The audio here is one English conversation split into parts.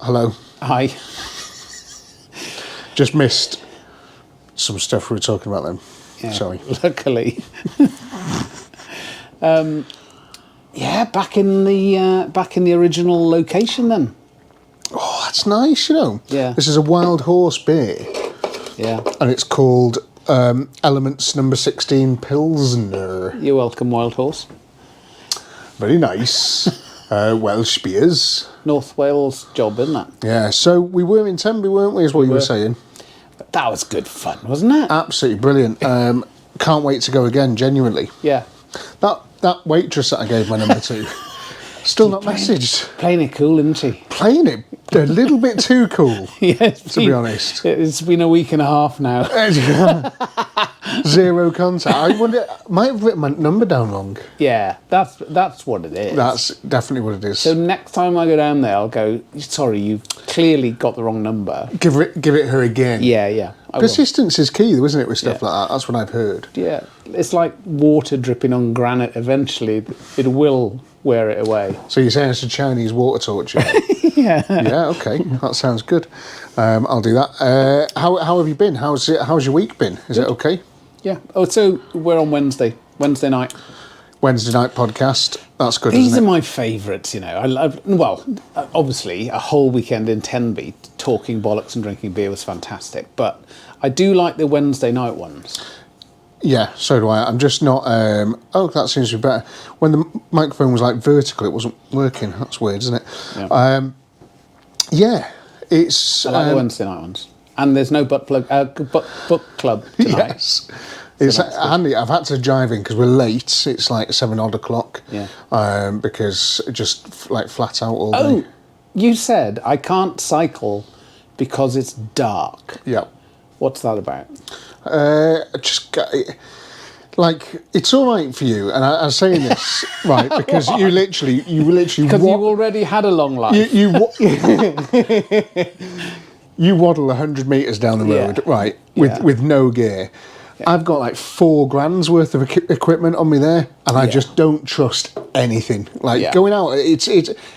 hello. Hi. Just missed some stuff we were talking about then. Yeah, Sorry. Luckily. Back in the original location then. Oh, that's nice, you know. Yeah. This is a Wild Horse beer. Yeah. And it's called Elements Number 16 Pilsner. You're welcome, Wild Horse. Very nice. Welsh beers. North Wales job, isn't it? Yeah, so we were in Tenby, weren't we, is what you were saying? That was good fun, wasn't it? Absolutely brilliant. Can't wait to go again, genuinely. Yeah. That waitress that I gave my number to, still not messaged. Playing it cool, isn't she? Playing it a little bit too cool, Yes. to be honest. It's been a week and a half now. Zero contact. I wonder, might have written my number down wrong. Yeah, that's what it is. That's definitely what it is. So next time I go down there, I'll go, sorry, you've clearly got the wrong number. Give it her again. Yeah. Persistence is key, though, isn't it, with stuff like that? That's what I've heard. Yeah, it's like water dripping on granite. Eventually, it will wear it away. So you're saying it's a Chinese water torture? Yeah. Yeah, okay. That sounds good. I'll do that. How have you been? How's your week been? Is it okay? Yeah. Oh, so we're on Wednesday night. Wednesday night podcast. That's good, These isn't are it? my favourites, you know. I love, obviously, a whole weekend in Tenby talking bollocks and drinking beer was fantastic, but I do like the Wednesday night ones. Yeah, so do I. I'm just not... that seems to be better. When the microphone was, like, vertical, it wasn't working. That's weird, isn't it? Yeah. It's... I like the Wednesday night ones. And there's no book club tonight. Yes. It's handy. I've had to drive in because we're late. It's like 7 odd o'clock. Yeah. Because just like flat out all day. Oh, you said I can't cycle because it's dark. Yeah. What's that about? Like, it's all right for you, and I'm saying this right because you literally because you've already had a long life. You waddle 100 metres down the road, right, with no gear. Yeah. I've got like $4,000 worth of equipment on me there, and I just don't trust anything. Like going out, it's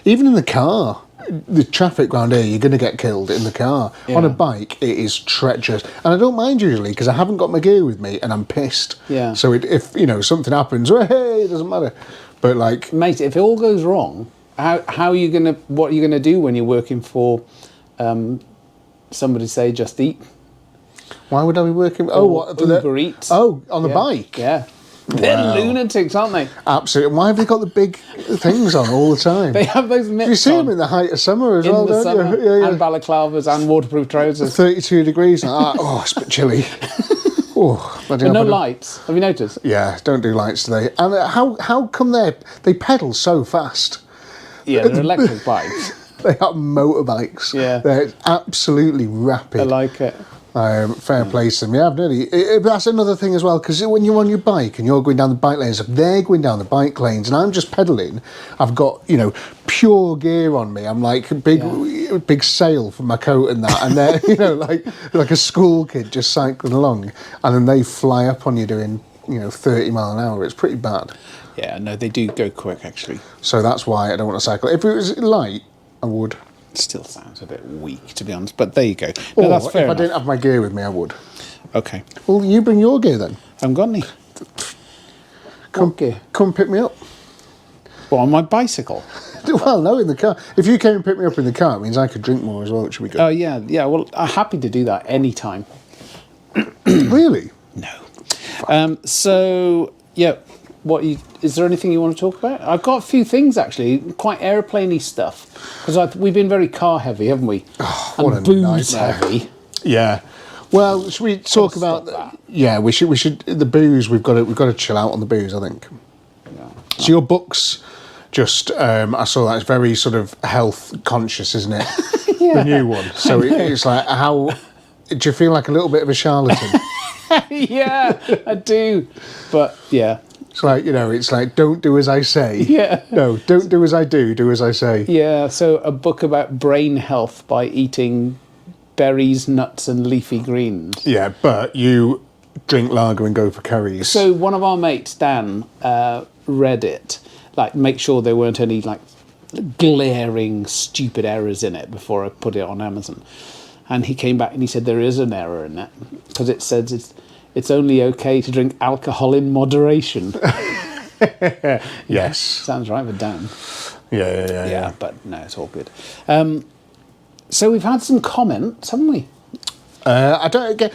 even in the car. The traffic round here, you're going to get killed in the car. Yeah. On a bike, it is treacherous, and I don't mind usually because I haven't got my gear with me, and I'm pissed. Yeah. So if something happens, hey, it doesn't matter. But like, mate, if it all goes wrong, how are you gonna? What are you gonna do when you're working for? Somebody say Just Eat. Why would I be working? Uber Eats. Oh, on the bike. Yeah. They're lunatics, aren't they? Absolutely. Why have they got the big things on all the time? They have those mitts. You see them in the height of summer as well, don't you? Yeah. And balaclavas and waterproof trousers. 32 degrees. It's a bit chilly. But no lights. Have you noticed? Yeah, don't do lights today. And how come they pedal so fast? Yeah, they're electric bikes. They are motorbikes. Yeah. They're absolutely rapid. I like it. Fair play to them. Yeah, nearly. That's another thing as well, because when you're on your bike and you're going down the bike lanes, they're going down the bike lanes, and I'm just pedalling. I've got pure gear on me. I'm like big sail for my coat and that, and they're like a school kid just cycling along, and then they fly up on you doing 30 mile an hour. It's pretty bad. Yeah, no, they do go quick actually. So that's why I don't want to cycle. If it was light, I would. It still sounds a bit weak, to be honest, but there you go. No, that's fair enough. I didn't have my gear with me, I would. Okay. Well, you bring your gear then. I haven't got any. Come pick me up. Well, on my bicycle? Well, no, in the car. If you came and picked me up in the car, it means I could drink more as well, which would be good. Oh, yeah. Well, I'm happy to do that any time. Really? No. Is there anything you want to talk about? I've got a few things, actually, quite aeroplane-y stuff. Because we've been very car-heavy, haven't we? What and booze-heavy. Yeah. Well, should we talk about that? Yeah, we should. The booze, we've got to chill out on the booze, I think. Yeah. So your book's just, I saw that, it's very sort of health-conscious, isn't it? Yeah. The new one. So it's like, do you feel like a little bit of a charlatan? Yeah, I do. But, yeah. It's like, it's like, don't do as I say. Yeah. No, don't do as I do as I say. Yeah, so a book about brain health by eating berries, nuts and leafy greens. Yeah, but you drink lager and go for curries. So one of our mates, Dan, read it. Like, make sure there weren't any, glaring, stupid errors in it before I put it on Amazon. And he came back and he said there is an error in it because it says it's only okay to drink alcohol in moderation. Yes. Sounds right with Dan. Yeah. But no, it's all good. So we've had some comments, haven't we? I don't get.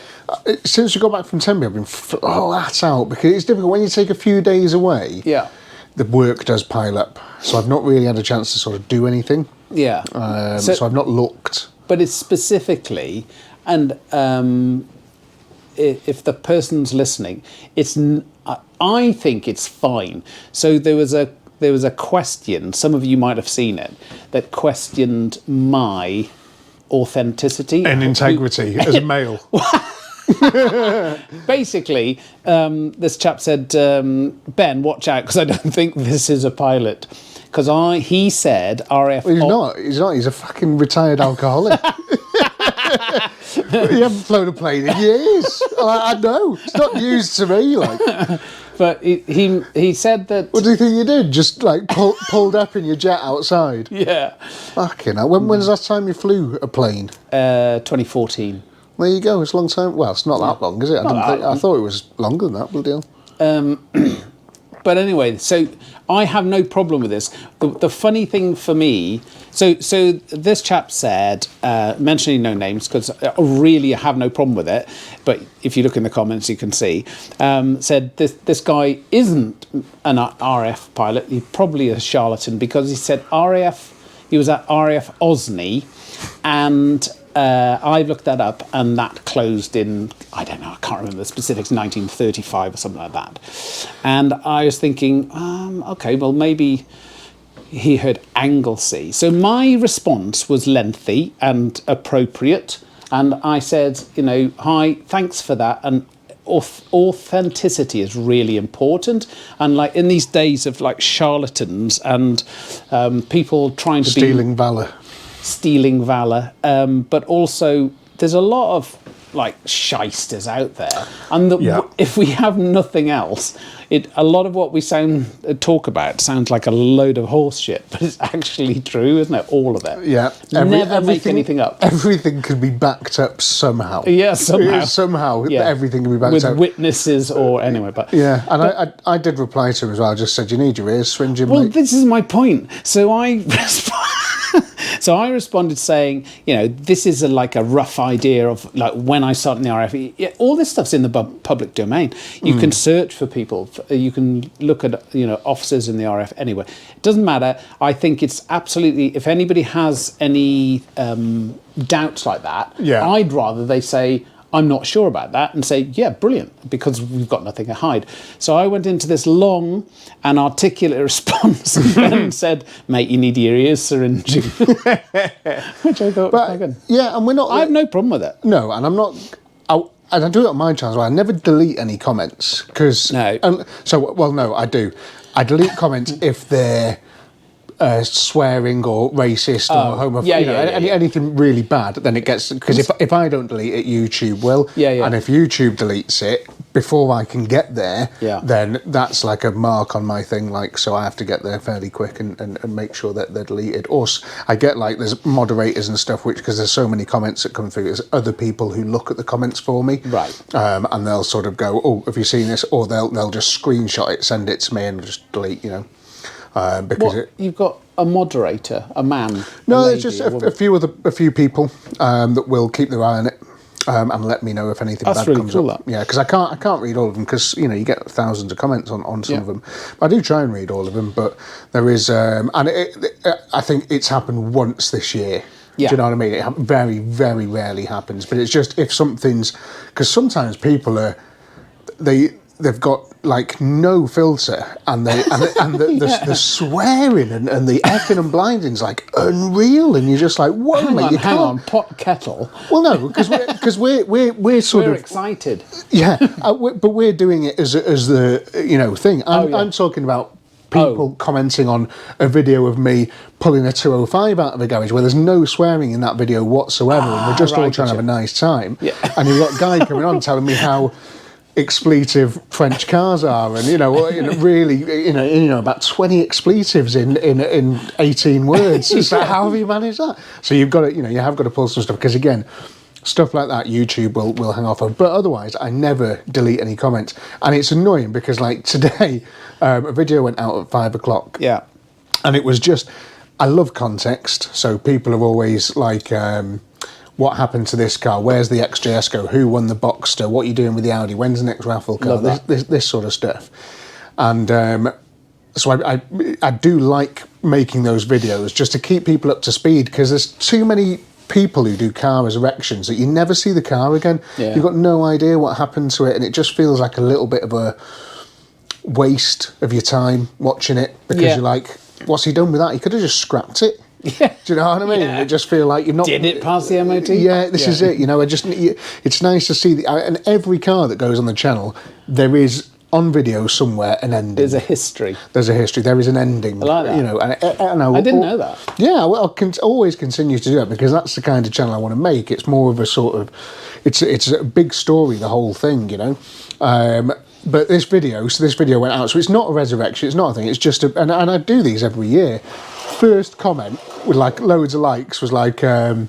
Since we got back from Tenby, I've been flat out because it's difficult when you take a few days away. Yeah. The work does pile up, so I've not really had a chance to sort of do anything. Yeah. So I've not looked. But it's specifically, and if the person's listening, I think it's fine. So there was a question. Some of you might have seen it that questioned my authenticity And integrity as a male. Basically, this chap said, Ben, watch out, because I don't think this is a pilot. Because he said RF... Well, he's not. He's a fucking retired alcoholic. You haven't flown a plane in years. I know. It's not news to me, like. But he said that... What do you think you did? Just, like, pulled up in your jet outside? Yeah. Fucking hell. When's the last time you flew a plane? 2014. There you go. It's a long time. Well, it's not that long, is it? I thought it was longer than that, bloody hell. But anyway, so I have no problem with this. The funny thing for me, so this chap said, mentioning no names, because really I have no problem with it, but if you look in the comments you can see, said this guy isn't an RF pilot, he's probably a charlatan, because he said he was at RF Osney, and I looked that up, and that closed in, I don't know, I can't remember the specifics, 1935 or something like that. And I was thinking, okay, well, maybe he heard Anglesey. So my response was lengthy and appropriate. And I said, hi, thanks for that. And authenticity is really important. And like in these days of like charlatans and people trying to stealing valor, but also there's a lot of like shysters out there, and if we have nothing else, a lot of what we talk about sounds like a load of horse shit, but it's actually true, isn't it? All of it. Yeah. Never make anything up. Everything can be backed up somehow. Yeah, somehow. Everything can be backed up with witnesses or anyway. But yeah, and I did reply to him as well. I just said, you need your ears swinging. Well, mate. this is my point. So I responded saying, this is like a rough idea of like when I started in the RF. Yeah, all this stuff's in the public domain. You can search for people. You can look at officers in the RF anyway. It doesn't matter. I think it's absolutely. If anybody has any doubts like that, I'd rather they say, I'm not sure about that, and say, yeah, brilliant, because we've got nothing to hide. So I went into this long and articulate response and then said, mate, you need your ears syringing. Which I thought, good. Yeah, and we're not... I have no problem with it. No, and I'm not... And I do it on my channel as well. I never delete any comments, because... No. No, I do. I delete comments if they're... swearing or racist or homophobic, anything really bad, then it gets, because if I don't delete it, YouTube will, and if YouTube deletes it before I can get there, then that's like a mark on my thing, like, so I have to get there fairly quick and make sure that they're deleted. Or I get like, there's moderators and stuff, which, because there's so many comments that come through, there's other people who look at the comments for me, and they'll sort of go, oh, have you seen this? Or they'll just screenshot it, send it to me, and just delete, because you've got a moderator, a man. No, there's just a few people that will keep their eye on it and let me know if anything bad comes up. Yeah, because I can't read all of them, because you get thousands of comments on some of them. I do try and read all of them, but there is and I think it's happened once this year. Do you know what I mean? It very, very rarely happens, but it's just if something's, because sometimes people they've got like no filter, and the swearing and the effing and blinding's like unreal, and you're just like, whoa, mate, hang on, pot kettle. Well, no, because we're sort of excited. Yeah, but we're doing it as the thing. I'm talking about people commenting on a video of me pulling a 205 out of a garage where there's no swearing in that video whatsoever, and we're just all trying to have a nice time. Yeah. And you've got a guy coming on telling me how expletive French cars are, and really, about 20 expletives in 18 words. It's like, how have you managed that? So you've got to, you have got to pull some stuff, because again, stuff like that YouTube will hang off of. But otherwise, I never delete any comments, and it's annoying because like today, a video went out at 5 o'clock. Yeah. And it was just, I love context, so people are always like, what happened to this car? Where's the XJS go? Who won the Boxster? What are you doing with the Audi? When's the next raffle car? This sort of stuff. And so I do like making those videos just to keep people up to speed, because there's too many people who do car resurrections that you never see the car again. Yeah. You've got no idea what happened to it, and it just feels like a little bit of a waste of your time watching it, because you're like, what's he done with that? He could have just scrapped it. Yeah. Do you know what I mean? Yeah. I just feel like you're not... Did it pass the MOT? Yeah, this is it. It's nice to see... and every car that goes on the channel, there is, on video somewhere, an ending. There's a history. There's a history. There is an ending. I like that. I didn't know that. Yeah, well, I'll always continue to do that, because that's the kind of channel I want to make. It's more of a sort of... It's a big story, the whole thing, But this video went out, so it's not a resurrection, it's not a thing, it's just and I do these every year. First comment with like loads of likes was like, I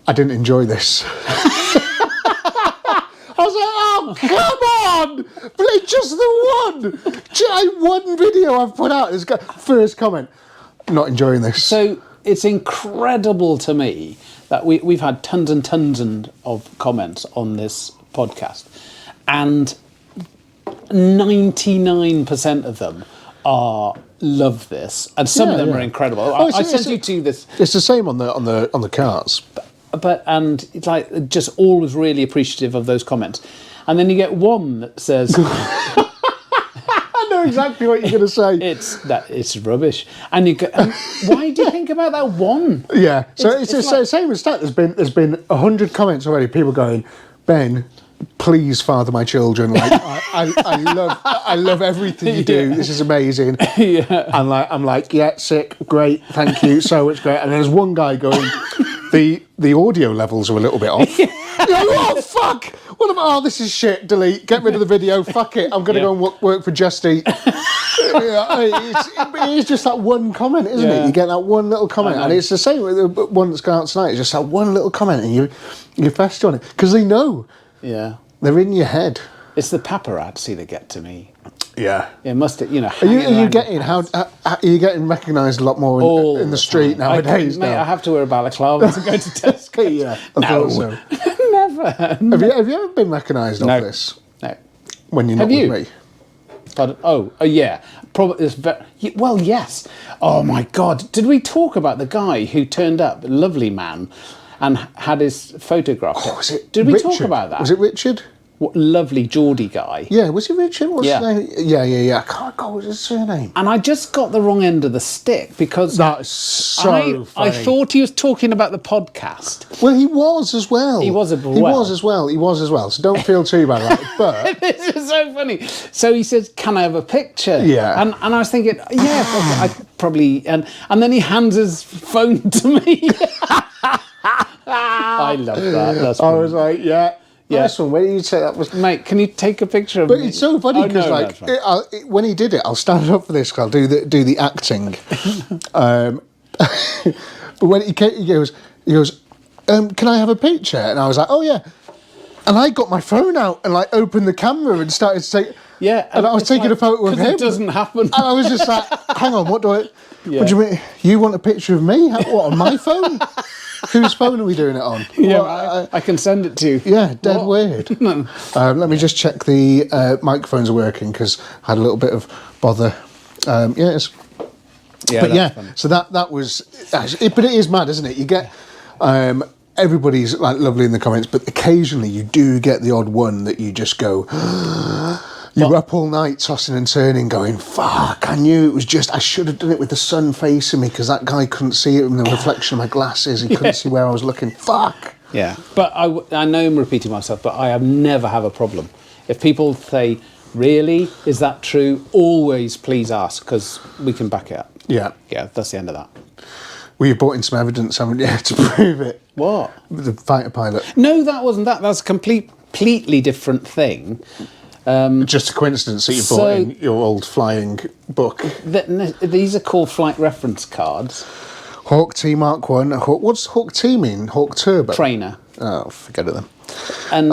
didn't enjoy this. I was like, oh, come on! Play just the one video I've put out. First comment, not enjoying this. So it's incredible to me that we've had tons and tons of comments on this podcast, and 99% of them love this, and some of them are incredible. I sent you to this. It's the same on the cars. And it's like just always really appreciative of those comments, and then you get one that says, I know exactly what you're going to say. It's rubbish, and you go, why do you think about that one? Yeah, so it's the same as that. There's been 100 comments already. People going, Ben, please father my children. Like I love everything you do. This is amazing. Yeah. And I'm like, yeah, sick, great, thank you, so much great. And there's one guy going, the audio levels are a little bit off. You're like, oh fuck! What am I? Oh, this is shit. Delete. Get rid of the video. Fuck it. I'm gonna go and work for Just Eat. It's just that one comment, isn't it? You get that one little comment, and it's the same with the one that's gone out tonight. It's just that one little comment, and you fester on it because they know. Yeah. They're in your head. It's the paparazzi that get to me. Yeah. It must, Are you getting recognised a lot more in the street nowadays? Mate, I have to wear a balaclava to go to Tesco. Yeah. I thought so. Never. Have you ever been recognised off this? No. When you're not with me? Pardon? Oh, yeah. Probably. Well, yes. Oh my God! Did we talk about the guy who turned up, lovely man, and had his photograph? Was it? Did we Richard? talk about that? Was it Richard? What lovely Geordie guy. Yeah, was it Richard? What's Yeah. his name? Yeah. I can't go. What's his surname? And I just got the wrong end of the stick because That's so I funny. thought he was talking about the podcast. Well, he was as well. He was as well. So don't feel too bad about it. But This is so funny. So he says, "Can I have a picture?" Yeah. And I was thinking, yeah, I probably. And then he hands his phone to me. I love that. That's I was like, yeah. Yeah. Nice one. Where did you say that was? Mate, can you take a picture of But me? it's so funny because, when he did it, I'll stand up for this. 'Cause I'll do the acting. But when he goes, "Can I have a picture?" And I was like, "Oh yeah." And I got my phone out and like opened the camera and started to take. Yeah, and I was taking a photo of him. It doesn't happen. And I was just like, "Hang on, what do I? Yeah. What do you mean? You want a picture of me? What, on my phone? Whose phone are we doing it on?" Yeah, Well, I can send it to you. yeah, dead What? weird. Let me just check the microphones are working because I had a little bit of bother. Yeah, But that's yeah, funny. so that was. But it is mad, isn't it? You get everybody's like lovely in the comments, but occasionally you do get the odd one that you just go. You're up all night tossing and turning, going, "Fuck! I knew it was just. I should have done it with the sun facing me because that guy couldn't see it in the reflection of my glasses. He couldn't see where I was looking. Fuck!" Yeah, but I know I'm repeating myself, but I have never have a problem. If people say, "Really? Is that true?" Always please ask, because we can back it up. Yeah. Yeah, that's the end of that. Well, you've brought in some evidence, haven't you, to prove it? What? The fighter pilot. No, that wasn't that. That's complete completely different thing. Just a coincidence that you brought in your old flying book. These are called flight reference cards. Hawk T Mark 1. What's Hawk T mean? Hawk Turbo? Trainer. Oh, forget it then. And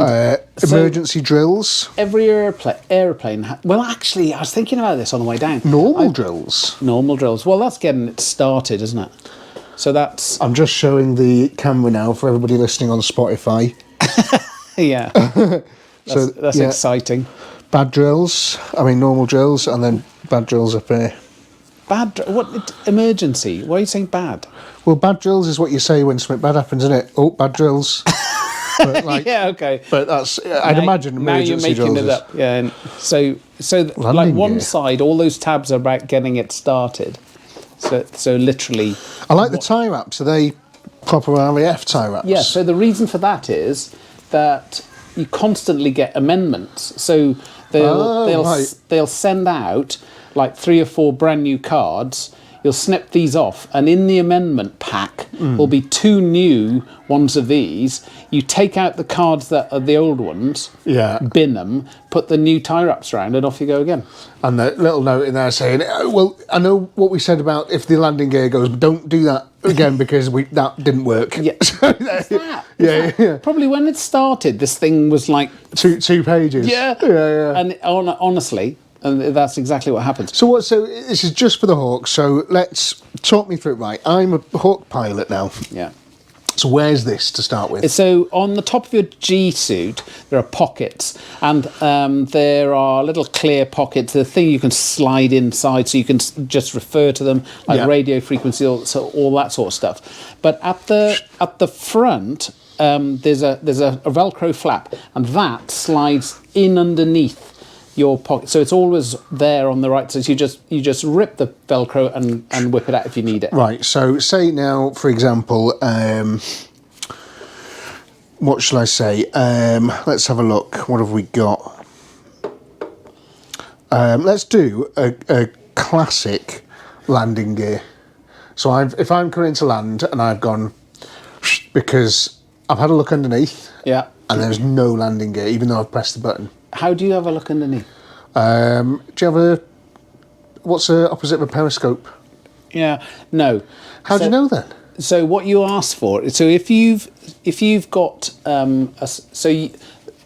emergency drills. Every aeroplane. Well, actually, I was thinking about this on the way down. Normal drills. Normal drills. Well, that's getting it started, isn't it? So that's... I'm just showing the camera now for everybody listening on Spotify. Yeah. That's exciting. Bad drills. Normal drills, and then bad drills up here. What? Emergency? Why are you saying bad? Well, bad drills is what you say when something bad happens, isn't it? Oh, bad drills. But yeah, okay. But that's... I'd imagine emergency drills. Now you're making it up. Yeah. And so like one side, all those tabs are about getting it started. So literally... I like the tie wraps. Are they proper RAF tie wraps? Yeah, so the reason for that is that you constantly get amendments. So they'll send out like 3 or 4 brand new cards. You'll snip these off, and in the amendment pack will be 2 new ones of these. You take out the cards that are the old ones, bin them, put the new tie wraps around, and off you go again. And the little note in there saying, well, I know what we said about if the landing gear goes, but don't do that again because that didn't work. Yeah. Yeah. Probably when it started, this thing was like... two pages. Yeah. And honestly... And that's exactly what happens. So this is just for the Hawk. So let's talk me through it. Right, I'm a Hawk pilot now. Yeah. So where's this to start with? So on the top of your G suit, there are pockets, and there are little clear pockets. The thing you can slide inside, so you can just refer to them, like radio frequency, so all that sort of stuff. But at the front, there's a Velcro flap, and that slides in underneath your pocket, so it's always there on the right side. So you just rip the Velcro and whip it out if you need it. Right. So say now, for example, what shall I say? Let's have a look. What have we got? Let's do a classic landing gear. So if I'm coming to land and I've gone because I've had a look underneath. Yeah. And there's no landing gear, even though I've pressed the button. How do you have a look underneath? Do you have what's the opposite of a periscope? Yeah, no. How do you know then? So what you ask for, so if you've got, the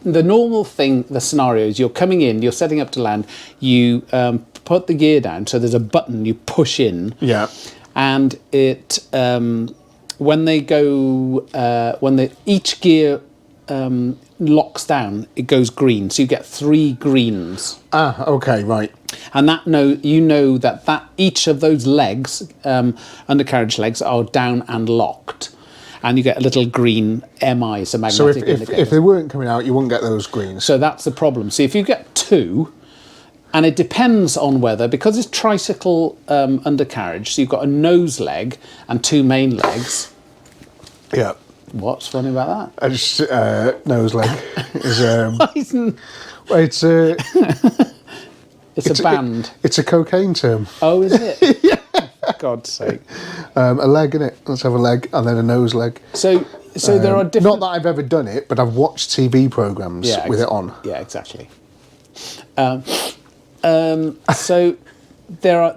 normal thing, the scenario is you're coming in, you're setting up to land, you put the gear down, so there's a button you push in. Yeah. And it, when each gear locks down, it goes green, so you get 3 greens. Ah, okay, right. And that each of those legs, undercarriage legs, are down and locked, and you get a little green MI, so magnetic indicator. So if they weren't coming out, you wouldn't get those greens. So that's the problem. So if you get 2, and it depends on whether, because it's tricycle undercarriage, so you've got a nose leg and 2 main legs. Yeah. What's funny about that? I just nose leg is it's a band. It's a cocaine term. Oh, is it? Yeah. For God's sake. A leg, innit? Let's have a leg and then a nose leg. So there are different. Not that I've ever done it, but I've watched TV programs with it on. Yeah, exactly. So there are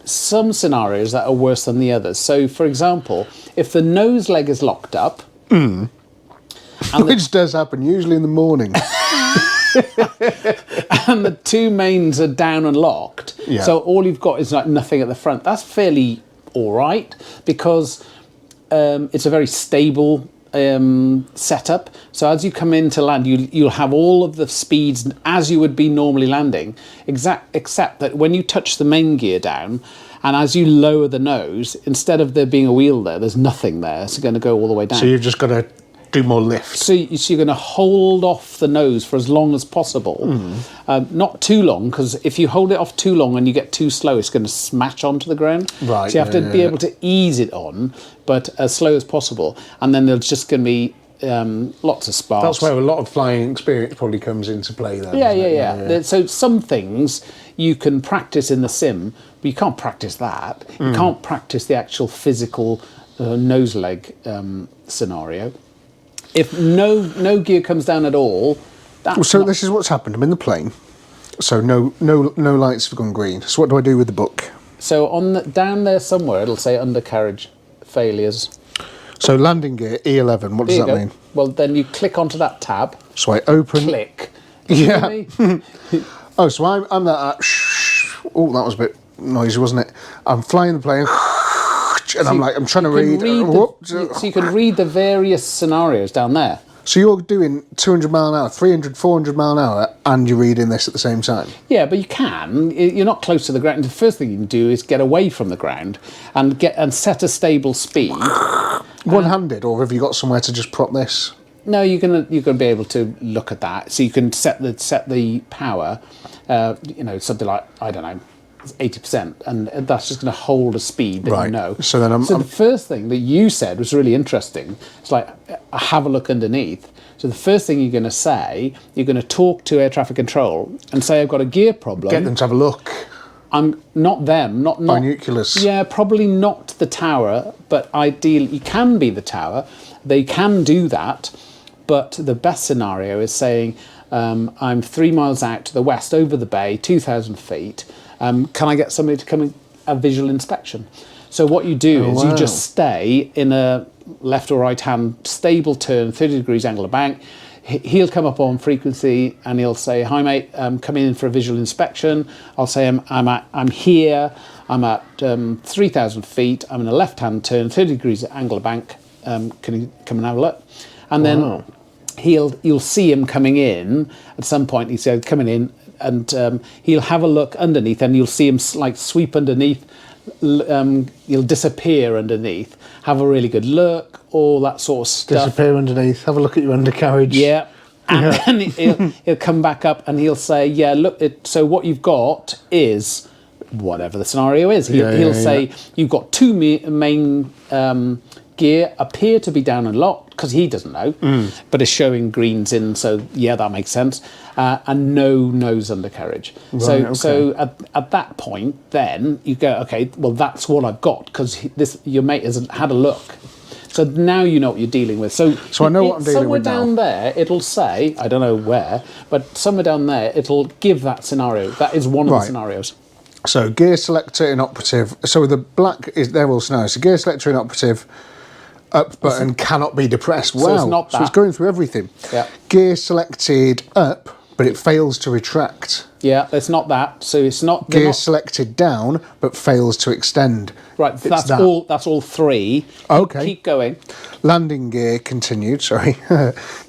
some scenarios that are worse than the others. So, for example, if the nose leg is locked up. Which does happen, usually in the morning. And the 2 mains are down and locked. Yeah. So all you've got is like nothing at the front. That's fairly all right because it's a very stable setup. So as you come in to land, you'll have all of the speeds as you would be normally landing, except that when you touch the main gear down, and as you lower the nose, instead of there being a wheel there's nothing there. It's going to go all the way down. So you've just got to do more lift. So you're going to hold off the nose for as long as possible. Not too long, because if you hold it off too long and you get too slow, it's going to smash onto the ground. Right. So you have to be able to ease it on, but as slow as possible. And then there's just going to be lots of sparks. That's where a lot of flying experience probably comes into play then. Yeah. So some things you can practice in the sim, but you can't practice that. You can't practice the actual physical nose leg scenario. If no gear comes down at all, So this is what's happened. I'm in the plane. So no lights have gone green. So what do I do with the book? So down there somewhere, it'll say undercarriage failures. So landing gear E11. What does that mean? Well, then you click onto that tab. So I open. Click. Yeah. Oh, so I'm that. Oh, that was a bit noisy, wasn't it? I'm flying the plane, and I'm trying to read. So you can read the various scenarios down there. So you're doing 200 mile an hour, 300, 400 mile an hour, and you're reading this at the same time? Yeah, but you can. You're not close to the ground. The first thing you can do is get away from the ground and set a stable speed. One-handed, or have you got somewhere to just prop this? No, you're gonna be able to look at that. So you can set the power, something like, I don't know, 80%, and that's just going to hold a speed that you know. So then the first thing that you said was really interesting. It's like, have a look underneath. So the first thing you're going to say, you're going to talk to air traffic control and say, I've got a gear problem. Get them to have a look. I'm not them, not binoculars. Yeah, probably not the tower, but ideally you can be the tower. They can do that, but the best scenario is saying, I'm 3 miles out to the west over the bay, 2,000 feet. Can I get somebody to come in a visual inspection? So what you do is you just stay in a left or right hand stable turn, 30 degrees angle of bank. He'll come up on frequency and he'll say, hi mate, I'm coming in for a visual inspection. I'll say I'm here, I'm at 3,000 feet, I'm in a left hand turn, 30 degrees angle of bank. Can you come and have a look? And then you'll see him coming in at some point. He said coming in, and he'll have a look underneath, and you'll see him like sweep underneath. He'll disappear underneath, have a really good look, all that sort of stuff. Disappear underneath, have a look at your undercarriage. Yeah. And then he'll come back up and he'll say, yeah, look, so what you've got is whatever the scenario is. He'll say, you've got two main gear appear to be down and locked, because he doesn't know, but it's showing greens in, so yeah, that makes sense. And no nose undercarriage. Right, so at that point, then you go, okay, well, that's what I've got, because your mate hasn't had a look. So now you know what you're dealing with. So I know what I'm dealing with now. Somewhere down there, it'll say, I don't know where, but somewhere down there, it'll give that scenario. That is one of the scenarios. So gear selector inoperative. So the black is there all scenarios. So gear selector inoperative. Up button cannot be depressed. Wow. So it's not that. So it's going through everything. Yeah. Gear selected up, but it fails to retract. Yeah, it's not that. So it's not gear selected down, but fails to extend. Right, that's all three. Okay. Keep going. Landing gear continued, sorry.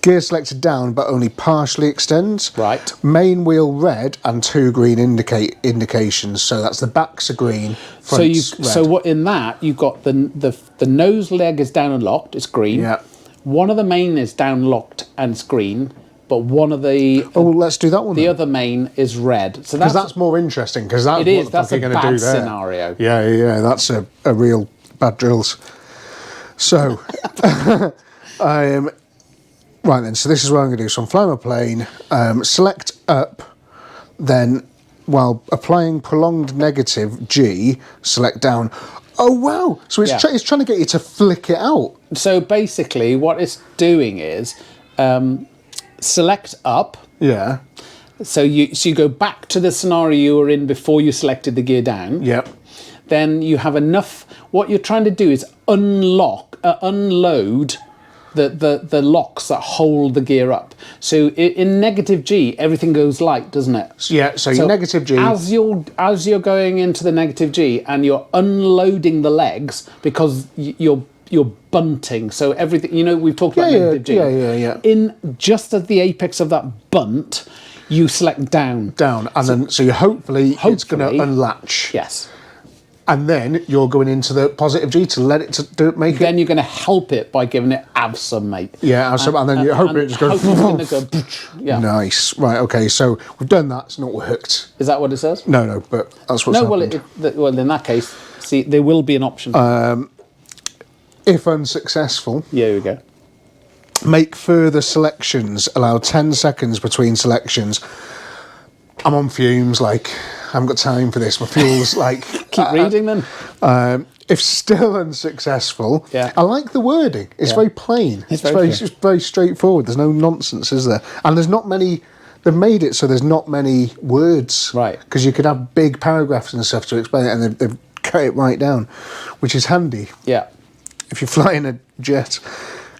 Gear selected down, but only partially extends. Right. Main wheel red and 2 green indications. So that's the backs are green, front's red. So what in that you've got the nose leg is down and locked, it's green. Yeah. One of the main is down locked and it's green. But one of the let's do that one. The other main is red, so that's more interesting because that's what that's they're a going to do bad there. Scenario. Yeah, that's a real bad drills. So, right then. So this is what I'm going to do. So I'm flying my plane. Select up, then while applying prolonged negative G, select down. Oh wow! So it's trying to get you to flick it out. So basically, what it's doing is. Select up. Yeah. So you go back to the scenario you were in before you selected the gear down. Yep. Then you have enough. What you're trying to do is unload the locks that hold the gear up. So in negative G, everything goes light, doesn't it? Yeah. So your negative G. As you're going into the negative G and you're unloading the legs because you're bunting, so everything, we've talked about negative G. Yeah. In just at the apex of that bunt, you select down. And then, so you hopefully it's going to unlatch. Yes. And then you're going into the positive G to let it make it. Then you're going to help it by giving it avsum, mate. Yeah, and then you hope it just goes. Yeah. Nice. Right. Okay. So we've done that. It's not worked. Is that what it says? No. But that's what's happened. Well, in that case, see, there will be an option. If unsuccessful, here we go. Make further selections. Allow 10 seconds between selections. I'm on fumes. Like, I haven't got time for this. My fuel's like. Keep reading then. If still unsuccessful, Yeah. I like the wording. It's Yeah. very plain. It's very clear. It's very straightforward. There's no nonsense, is there? And there's not many. They've made it so there's not many words, Right. Because you could have big paragraphs and stuff to explain it, and they've cut it right down, which is handy Yeah. if you're flying a jet.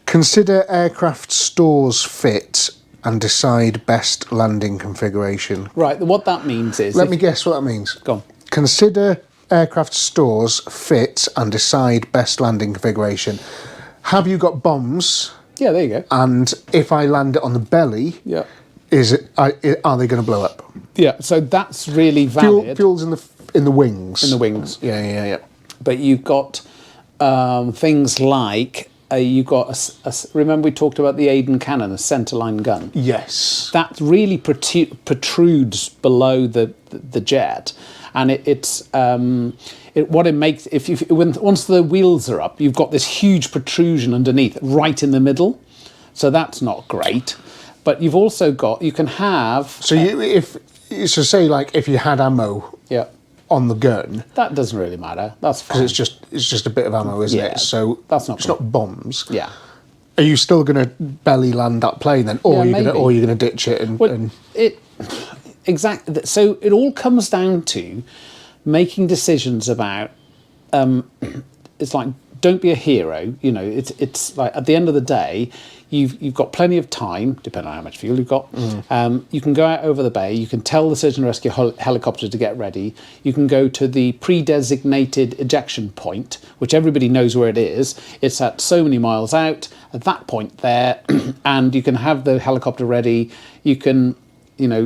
Consider aircraft stores fit and decide best landing configuration. Right. What that means is... Let me guess what that means. Go on. Consider aircraft stores fit and decide best landing configuration. Have you got bombs? Yeah, there you go. And if I land it on the belly, Yeah. are they going to blow up? Yeah, so that's really valid. Fuel's in the wings. In the wings. Yeah. But you've got things like... you've got remember we talked about the Aiden cannon, a centerline gun. Yes. That really protrudes below the jet, and what it makes once the wheels are up, you've got this huge protrusion underneath, right in the middle. So that's not great. But you've also got you can have say like if you had ammo. Yeah. On the gun, that doesn't really matter. That's fine. Because it's just a bit of ammo, isn't it? So that's not. It's not bombs. Yeah. Are you still going to belly land that plane then, or you're going to ditch it and exactly? So it all comes down to making decisions about. It's like, don't be a hero. You know, it's like at the end of the day, you've got plenty of time, depending on how much fuel you've got. You can go out over the bay. You can tell the search and rescue helicopter to get ready. You can go to the pre-designated ejection point, which everybody knows where it is. It's at so many miles out. At that point there, and you can have the helicopter ready. You can,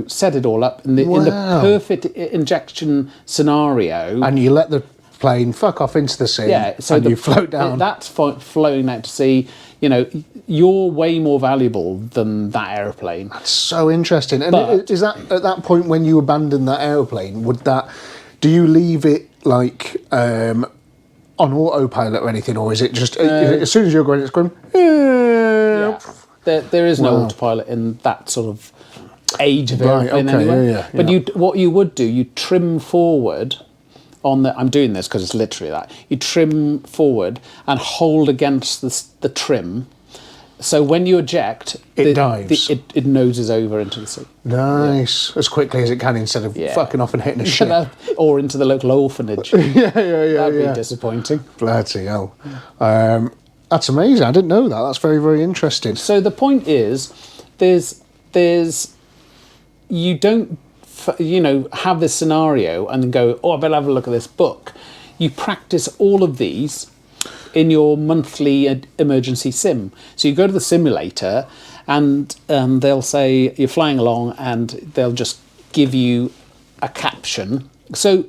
set it all up in the perfect injection scenario. And you let the plane fuck off into the sea. Yeah, so you float down. That's floating out to sea. You're way more valuable than that aeroplane. That's so interesting. And is that at that point when you abandon that aeroplane? Do you leave it like on autopilot or anything, or is it just as soon as you're going, it's going? Yeah. There is no autopilot in that sort of age of aeroplane anyway. Yeah. But what you would do, you trim forward. I'm doing this because it's literally that. You trim forward and hold against the trim, so when you eject, it dives. It noses over into the sea. Nice, as quickly as it can instead of fucking off and hitting a ship. Or into the local orphanage. Yeah. That'd be disappointing. Bloody hell. That's amazing. I didn't know that. That's very, very interesting. So the point is, you don't have this scenario and then go, I better have a look at this book. You practice all of these in your monthly emergency sim. So you go to the simulator and they'll say you're flying along and they'll just give you a caption. So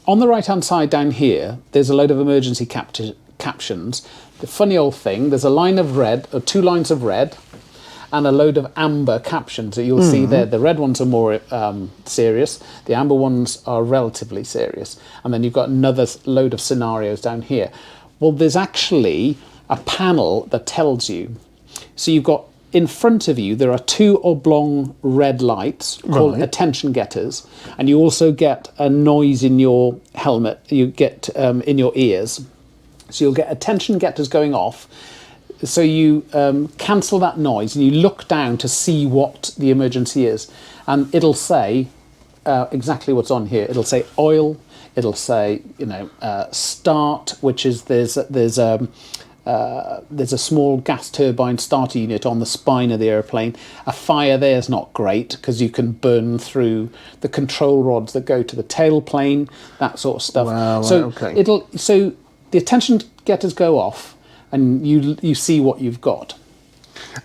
on the right-hand side down here, there's a load of emergency captions. The funny old thing, there's a line of red, or 2 lines of red, and a load of amber captions that you'll see there. The red ones are more serious. The amber ones are relatively serious. And then you've got another load of scenarios down here. Well, there's actually a panel that tells you. So you've got, in front of you, there are 2 oblong red lights called attention getters. And you also get a noise in your helmet. You get in your ears. So you'll get attention getters going off. So you cancel that noise and you look down to see what the emergency is, and it'll say exactly what's on here. It'll say oil. It'll say start, which is there's a small gas turbine starter unit on the spine of the airplane. A fire there is not great because you can burn through the control rods that go to the tailplane, that sort of stuff. Wow, so okay. So the attention getters go off. And you see what you've got,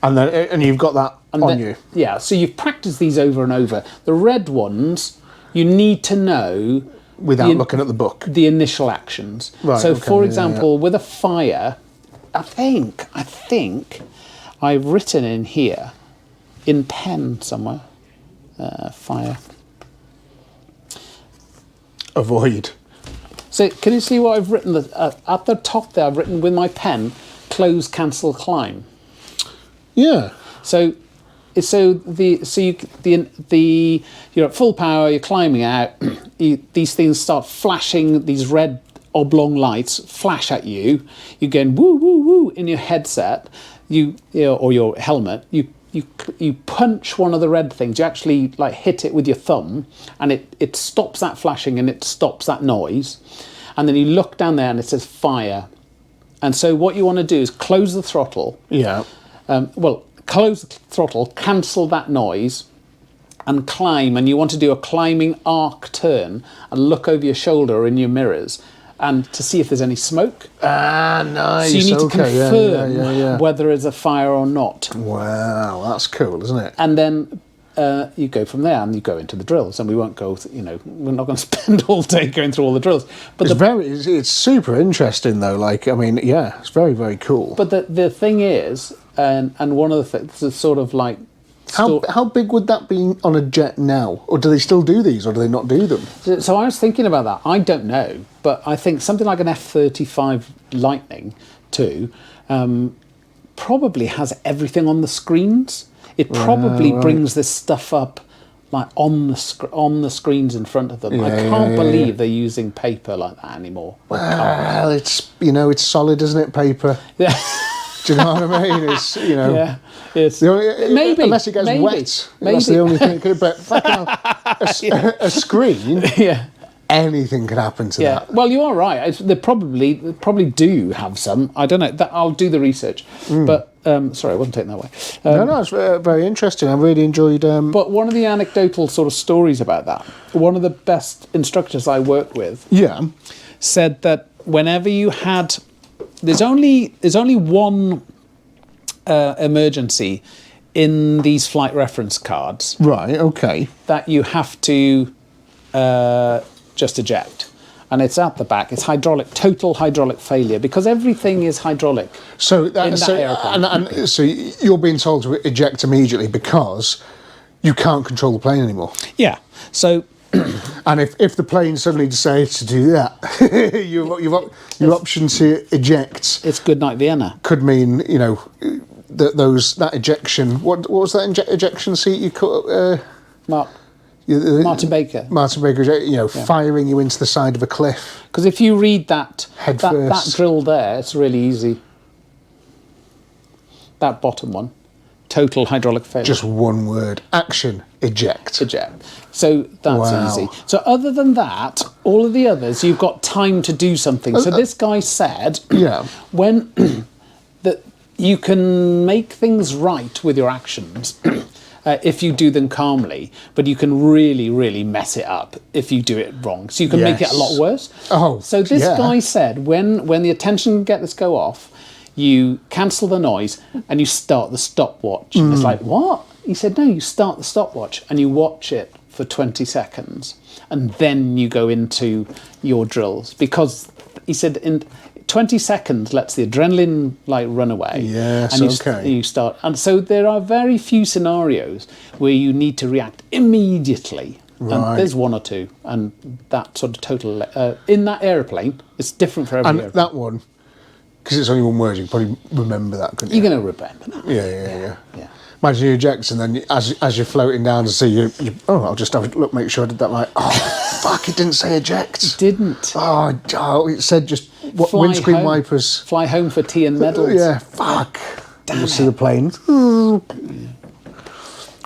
and you've got that on you. Yeah, so you've practiced these over and over. The red ones, you need to know without looking at the book. The initial actions. Right. So, for example, with a fire, I think I've written in here, in pen somewhere, fire. Avoid. So can you see what I've written? At the top there, I've written with my pen, close, cancel, climb. Yeah. So you're at full power. You're climbing out. These things start flashing. These red oblong lights flash at you. You're going woo woo woo in your headset, or your helmet. You punch one of the red things. You actually like hit it with your thumb, and it stops that flashing and it stops that noise. And then you look down there and it says fire. And so what you want to do is close the throttle. Yeah. Close the throttle, cancel that noise, and climb. And you want to do a climbing arc turn and look over your shoulder or in your mirrors, and to see if there's any smoke. Ah, nice. So you need to confirm whether it's a fire or not. Wow, that's cool, isn't it? And then you go from there and you go into the drills. And we won't go, we're not going to spend all day going through all the drills. But it's super interesting though. Like, I mean, yeah, it's very, very cool. But the thing is, and one of the things is sort of like, how big would that be on a jet now? Or do they still do these, or do they not do them? So I was thinking about that. I don't know, but I think something like an F-35 Lightning II probably has everything on the screens. It probably brings this stuff up like on the screens in front of them. I can't believe they're using paper like that anymore. Well, it's solid, isn't it? Paper. Yeah. Do you know what I mean? It's Yeah. It's maybe unless it gets wet. Maybe. That's the only thing it could. But a screen. Yeah. Anything can happen to that. Well, you are right. They probably do have some. I don't know. I'll do the research. But sorry, I wasn't taking that way. No, it's very interesting. I really enjoyed. But one of the anecdotal sort of stories about that, one of the best instructors I worked with, said that whenever you had, there's only one emergency in these flight reference cards. Right. Okay. That you have to just eject, and it's at the back. It's total hydraulic failure, because everything is hydraulic. So airplane. So you're being told to eject immediately because you can't control the plane anymore. Yeah. So. And if the plane suddenly decides to do that, your option to eject. It's good night Vienna. Could mean that ejection. What was that ejection seat you call? Martin Baker. Martin Baker, firing you into the side of a cliff. Because if you read that first. drill there, it's really easy. That bottom one, total hydraulic failure. Just one word: action. Eject. Eject. So that's easy. So other than that, all of the others, you've got time to do something. So this guy said, when that you can make things right with your actions. If you do them calmly, but you can really, really mess it up if you do it wrong. So you can make it a lot worse. So this guy said, when the attention getters go off, you cancel the noise and you start the stopwatch. And it's like, what? He said, no, you start the stopwatch and you watch it for 20 seconds. And then you go into your drills. Because he said in 20 seconds lets the adrenaline run away. Yes, and you start. And so there are very few scenarios where you need to react immediately. Right. And there's one or two. And that sort of total... in that airplane, it's different for every airplane. And that one, because it's only one word, you can probably remember that, couldn't you? You're going to remember that. Yeah. Imagine you eject, and then as you're floating down to see I'll just have a look, make sure I did that right. Oh, fuck! It didn't say eject. It didn't. Oh, it said just windscreen wipers. Fly home for tea and medals. Yeah, fuck. Damn you see the plane.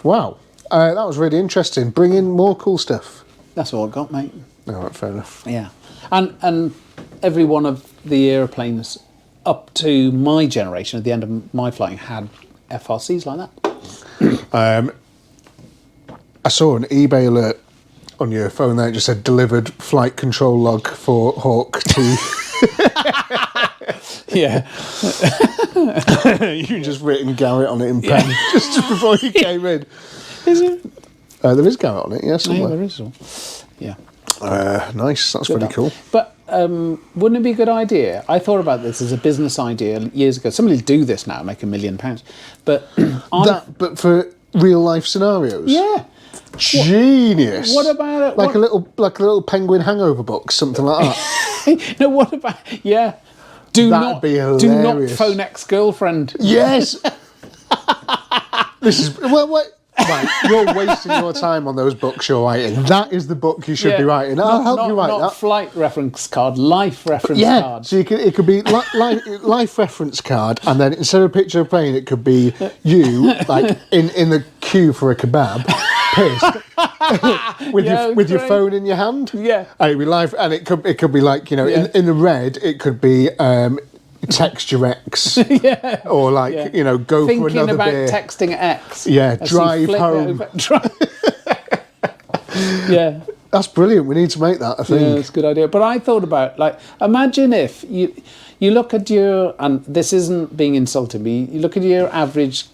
Wow, that was really interesting. Bring in more cool stuff. That's all I got, mate. All right, fair enough. Yeah, and every one of the airplanes up to my generation, at the end of my flying, had FRCs like that. I saw an eBay alert on your phone there. It just said delivered flight control log for Hawk 2. Yeah. You just written Garratt on it in pen just before you came in. Is it? There is Garratt on it, yeah, somewhere. Yeah, there is one. Yeah. Nice, that's pretty cool. But wouldn't it be a good idea? I thought about this as a business idea years ago. Somebody will do this now, make $1 million. But but for real life scenarios. Yeah. Genius. What about it? Like a little penguin hangover box, something like that. No, what about Do hilarious. not phone ex-girlfriend. Yes. This is what Right, you're wasting your time on those books you're writing. That is the book you should be writing. I'll help you write not that. Flight reference card, life reference card. So it could be life reference card, and then instead of a picture of a plane, it could be you, like, in the queue for a kebab, pissed, with your phone in your hand. Yeah. And it'd be life, and it could be like, you know, in the red, it could be Texture X, or like, you know, go Thinking for another about beer. Texting X. Yeah, As you drive flip it home. over. Yeah. That's brilliant. We need to make that, I think. Yeah, that's a good idea. But I thought about, like, imagine if you look at your, and this isn't being insulting, but you look at your average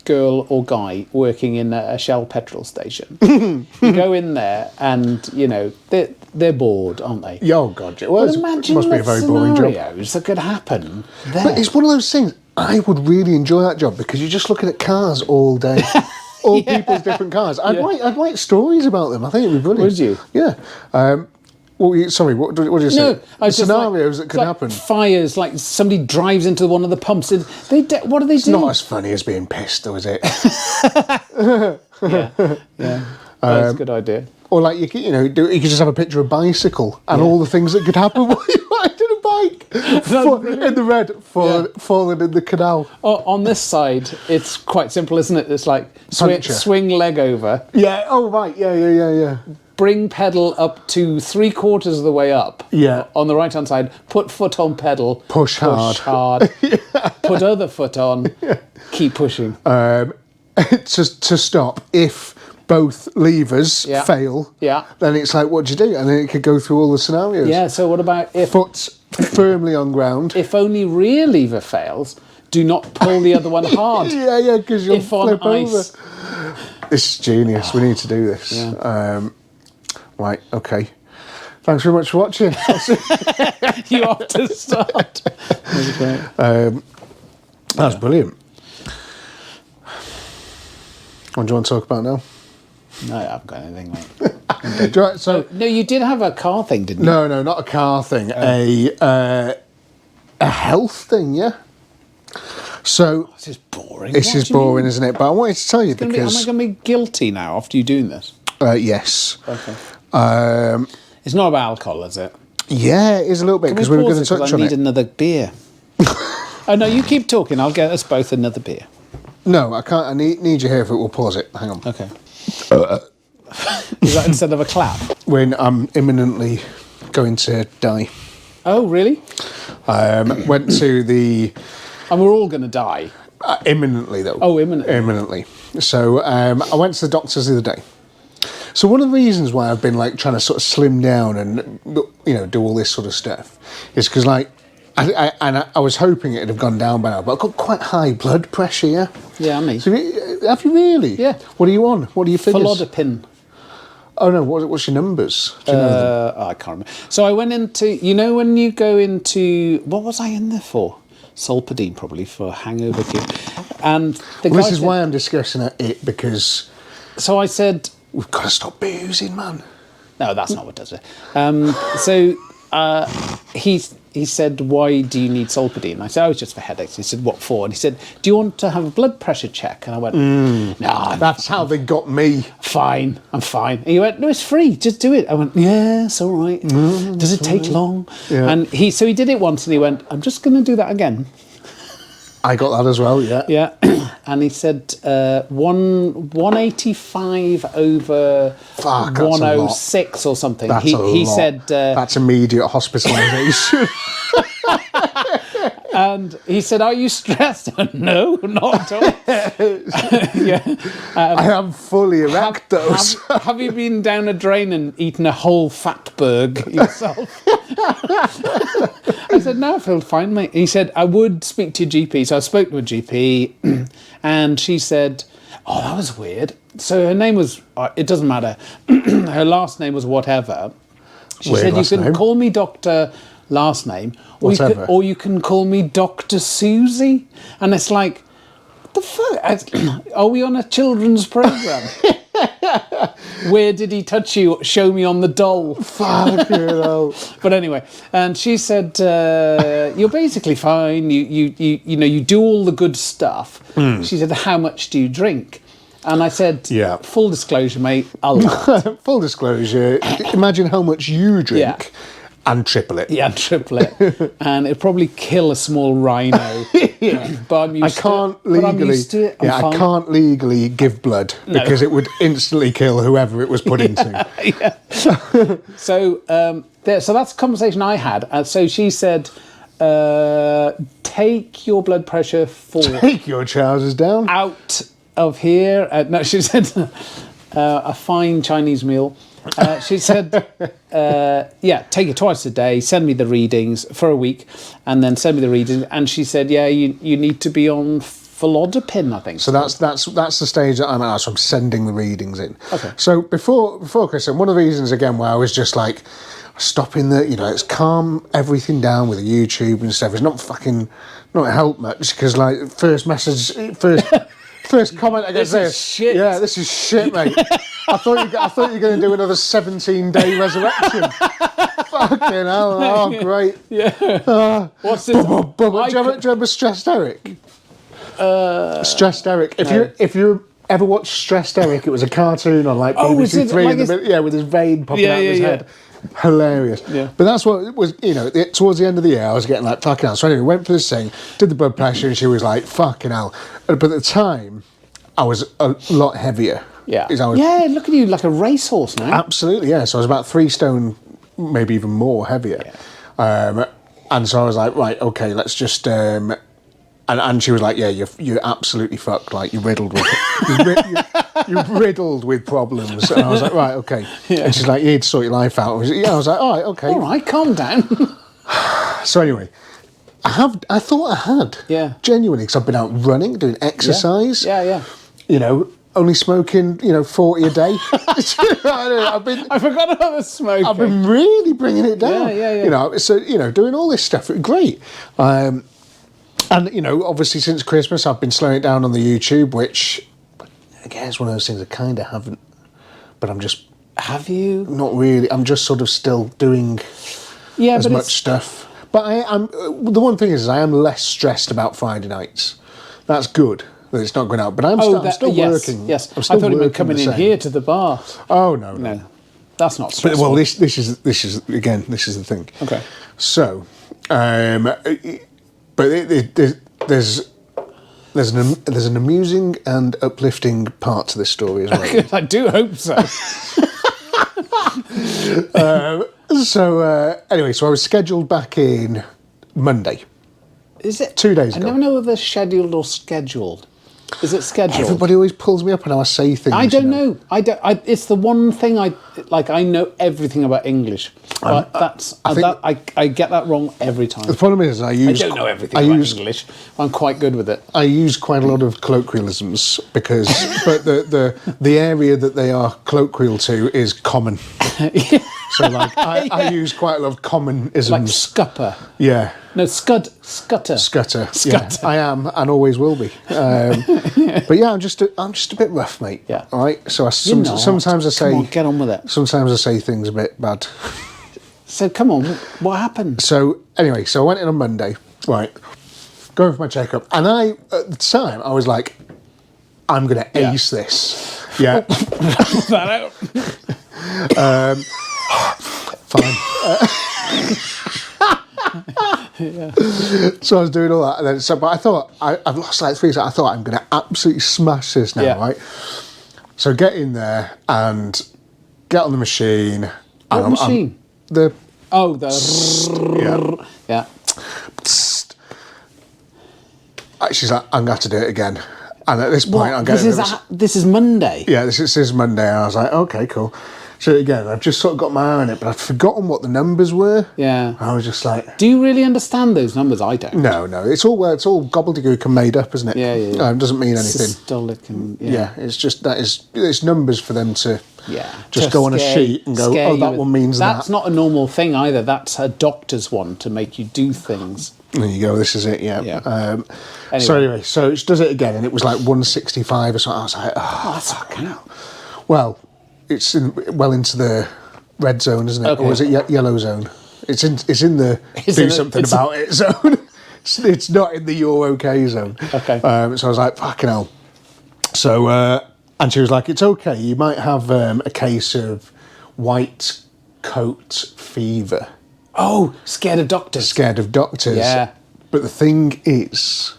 girl or guy working in a Shell petrol station. You go in there and, you know, they're bored, aren't they? Yeah, oh, God. Well, it imagine must be a very boring job. scenarios that could happen there. But it's one of those things, I would really enjoy that job because you're just looking at cars all day. All people's different cars. I'd write stories about them. I think it'd be brilliant. Would you? Yeah. Sorry, what did you say? No, The scenarios that could like happen. Fires, like somebody drives into one of the pumps. And what do they do? Not as funny as being pissed, though, is it? Yeah. That's a good idea. Or like you could just have a picture of a bicycle and all the things that could happen while you're riding a bike. In the red, falling in the canal. Oh, on this side, it's quite simple, isn't it? It's like swing leg over. Yeah. Oh right. Yeah. Bring pedal up to 3/4 of the way up. Yeah. On the right hand side, put foot on pedal. Push hard. Put other foot on. Keep pushing. To stop if both levers fail. Yeah. Then it's like, what do you do? And then it could go through all the scenarios. Yeah. So what about if Foot firmly on ground. if only rear lever fails? Do not pull the other one hard. Yeah, because you'll If on flip ice. over. This is genius. We need to do this. Yeah. Right, okay. Thanks very much for watching. You have to start. That was great. That's brilliant. What do you want to talk about now? No, I haven't got anything, mate. No, you did have a car thing, didn't you? No, not a car thing. A health thing, yeah. So This is boring. this What is do you boring, mean? isn't it? But I wanted to tell you Am I because going to be guilty now after you doing this? yes, Okay. It's not about alcohol, is it? yeah, it is a little bit because we were going to touch I on need it. another beer. Oh no, you keep talking. I'll get us both another beer. No, I can't. I need you here if it will pause it. Hang on. Okay. Is that instead of a clap? When I'm imminently going to die. Oh really? Went to the And we're all going to die. imminently though. Oh, imminently. Imminently. So I went to the doctors the other day. So one of the reasons why I've been like trying to sort of slim down and do all this sort of stuff is because like I was hoping it'd have gone down by now, but I've got quite high blood pressure. Yeah. Yeah, me. So have you really? Yeah. What are you on? What are your figures? Felodipine. Oh no, what's your numbers? Do you know them? I can't remember. So I went into, when you go into, what was I in there for? Solpadeine, probably, for hangover cure. And the guy This is said, why I'm discussing it because so I said, we've got to stop boozing, man. no, that's not what does it. He said, why do you need Solpadeine? I said, oh, it's just for headaches. He said, what for? And he said, do you want to have a blood pressure check? And I went, no, That's how they got me. fine, I'm fine. And he went, no, it's free, just do it. I went, yeah, it's all right. Does it take long? Yeah. And he did it once and he went, I'm just going to do that again. I got that as well, yeah. Yeah. And he said 185 over Fuck, that's a lot. 106 or something. That's he a lot. said That's immediate hospitalisation. and he said, are you stressed? No, not at all. Yeah. I am fully erect, though. Have you been down a drain and eaten a whole fatberg yourself? I said, no, I feel fine, mate. He said, I would speak to your GP. So I spoke to a GP and she said, oh, that was weird. So her name was, it doesn't matter. Her last name was whatever. She Weird said, you last can name. call me Dr. last name, or Whatever. or you can call me Dr. Susie. And it's like, what the fuck? Are we on a children's programme? Where did he touch you? Show me on the doll. Fuck you know. But anyway, and she said, you're basically fine. You do all the good stuff. She said, how much do you drink? And I said, Yeah. full disclosure, mate, a lot. Full disclosure, imagine how much you drink and triple it. Yeah, triple it. And it'd probably kill a small rhino. But I'm used to it. But I'm used to it. I'm fine. I can't legally give blood because it would instantly kill whoever it was put into. So, so that's the conversation I had. So she said, take your blood pressure Take your trousers down. out of here. No, she said, a fine Chinese meal. She said, take it twice a day, send me the readings for a week, and then send me the readings. And she said, you need to be on Felodipine, I think. So that's the stage that I'm at. So I'm sending the readings in. Okay. So before Chris, and one of the reasons again why I was just like stopping it's calm everything down with the YouTube and stuff. It's not help much because like first comment I get is shit. Yeah, this is shit, mate. I thought you were going to do another 17-day resurrection. Fucking hell! Oh, great. Yeah. What's this? Do you remember Stressed Eric? Stressed Eric. If you ever watched Stressed Eric, it was a cartoon on like BBC Three with his vein popping out of his head. Hilarious. Yeah. But that's what it was, towards the end of the year, I was getting like, fucking hell. So anyway, went for this thing, did the blood pressure, and she was like, fucking hell. But at the time, I was a lot heavier. Yeah. Look at you, like a racehorse now. Absolutely, yeah. So I was about 3 stone, maybe even more heavier. Yeah. And so I was like, right, okay, let's just... And she was like, yeah, you're absolutely fucked. Like, you're riddled with you're riddled with problems. And I was like, right, okay. Yeah. And she's like, you need to sort your life out. I was like, all right, okay. All right, calm down. So anyway, I thought I had. Yeah. Genuinely, because I've been out running, doing exercise. Yeah. Only smoking, 40 a day. I forgot about the smoking. I've been really bringing it down. Yeah. So, doing all this stuff, great. And, obviously since Christmas, I've been slowing it down on the YouTube, which, again, is one of those things I kind of haven't, but I'm just... Have you? Not really. I'm just sort of still doing as much stuff. But I'm the one thing is I am less stressed about Friday nights. That's good that it's not going out, but I'm still working. Yes, I'm still I thought you were coming in here to the bar. Oh, no. That's not stressful. Well, this is the thing. Okay. So, but there's an amusing and uplifting part to this story as well. I do hope so. Anyway, so I was scheduled back in Monday. Is it 2 days ago? I never know whether scheduled or scheduled. Is it scheduled? Everybody always pulls me up and how I say things. I don't know. It's the one thing I know everything about English, but I get that wrong every time. The problem is I don't know everything about English. I'm quite good with it. I use quite a lot of colloquialisms because, but the area that they are colloquial to is common. So like I use quite a lot of common isms. Like scupper. Yeah. No, scutter. Scutter. Yeah, I am and always will be. But yeah, I'm just a bit rough, mate. Yeah. All right. So sometimes I say, come on, get on with it. Sometimes I say things a bit bad. So come on, what happened? So anyway, I went in on Monday, right, going for my checkup, and at the time I was like, I'm gonna ace this. Yeah. Put that out. Fine. So I was doing all that, and then but I thought I've lost like 3. So I thought I'm going to absolutely smash this now, right? So get in there and get on the machine. What machine? The yeah. She's like, I'm going to have to do it again. And at this point, I'm getting this is Monday. Yeah, this is Monday, and I was like, okay, cool. So again, I've just sort of got my eye on it, but I'd forgotten what the numbers were. Yeah. I was just like... Do you really understand those numbers? I don't. No. It's all gobbledygook and made up, isn't it? Yeah. It doesn't mean anything. Systolic and... Yeah, it's just it's numbers for them to just to go on a sheet and go, oh, that one means that. That's not a normal thing either. That's a doctor's one to make you do things. There you go, this is it, yeah. Anyway. So anyway, it does it again, and it was like 165 or something. I was like, oh, that's fucking hell. Well, it's well into the red zone, isn't it? Okay. Or is it yellow zone? It's in the do something about it zone. It's not in the you're okay zone. Okay. So I was like, fucking hell. So And she was like, it's okay, you might have a case of white coat fever. Oh, scared of doctors. Scared of doctors. Yeah. But the thing is,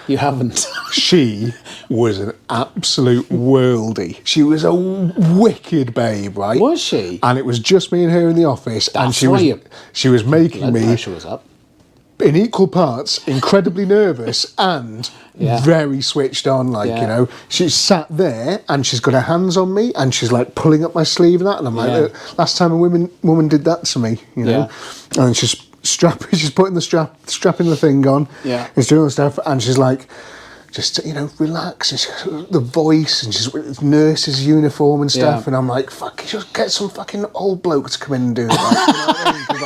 You haven't. she was an absolute worldie. She was a wicked babe, right? Was she? And it was just me and her in the office, and That's why she was making Blood me pressure was up. in equal parts incredibly nervous and Yeah. very switched on. Like, Yeah. you know, she's sat there and she's got her hands on me and she's like pulling up my sleeve and that, and I'm like, Yeah. "Look, last time a woman did that to me, you know." And she's putting the strapping the thing on. Yeah. She's doing all the stuff, and she's like, just, you know, relax. And she's got the voice, and she's with nurse's uniform and stuff. Yeah. And I'm like, fuck, just get some fucking old bloke to come in and do that. You know what I mean? 'Cause,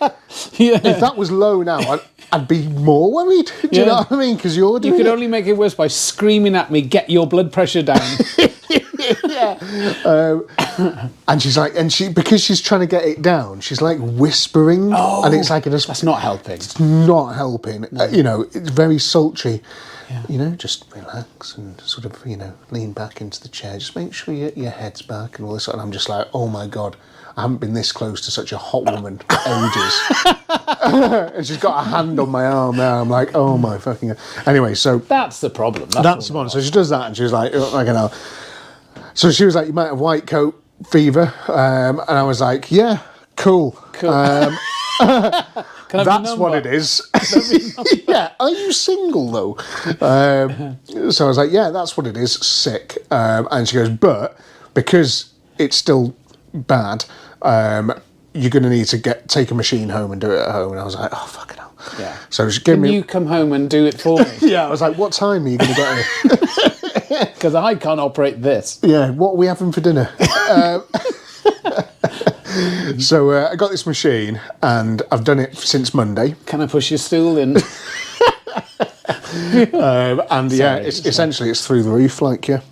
like, Yeah. if that was low now, I'd be more worried. Do you Yeah. know what I mean? Because you're You doing could it. only make it worse by screaming at me, get your blood pressure down. And she's like, because she's trying to get it down, she's like whispering, and it's like That's not helping. not helping. You know, it's very sultry. You know, just relax and sort of, you know, lean back into the chair. Just make sure your head's back and all this. And I'm just like, oh my God, I haven't been this close to such a hot woman for ages. And she's got a hand on my arm now. I'm like, oh my fucking God. Anyway, so That's the problem. that's the one. So she does that, and she was like, fucking hell. So she was like, you might have white coat fever. And I was like, yeah, cool. Cool. Can I have your That's what number? it is. Yeah. Are you single though? So I was like, yeah, that's what it is. Sick. And she goes, but because it's still bad, you're going to need to take a machine home and do it at home. And I was like, oh, fucking hell. Yeah. So she gave Can me. you come home and do it for me? Yeah, I was like, what time are you going to get here? Because I can't operate this. Yeah, what are we having for dinner? So I got this machine, and I've done it since Monday. Can I push your stool in? And yeah, Sorry, essentially it's through the roof, like, yeah.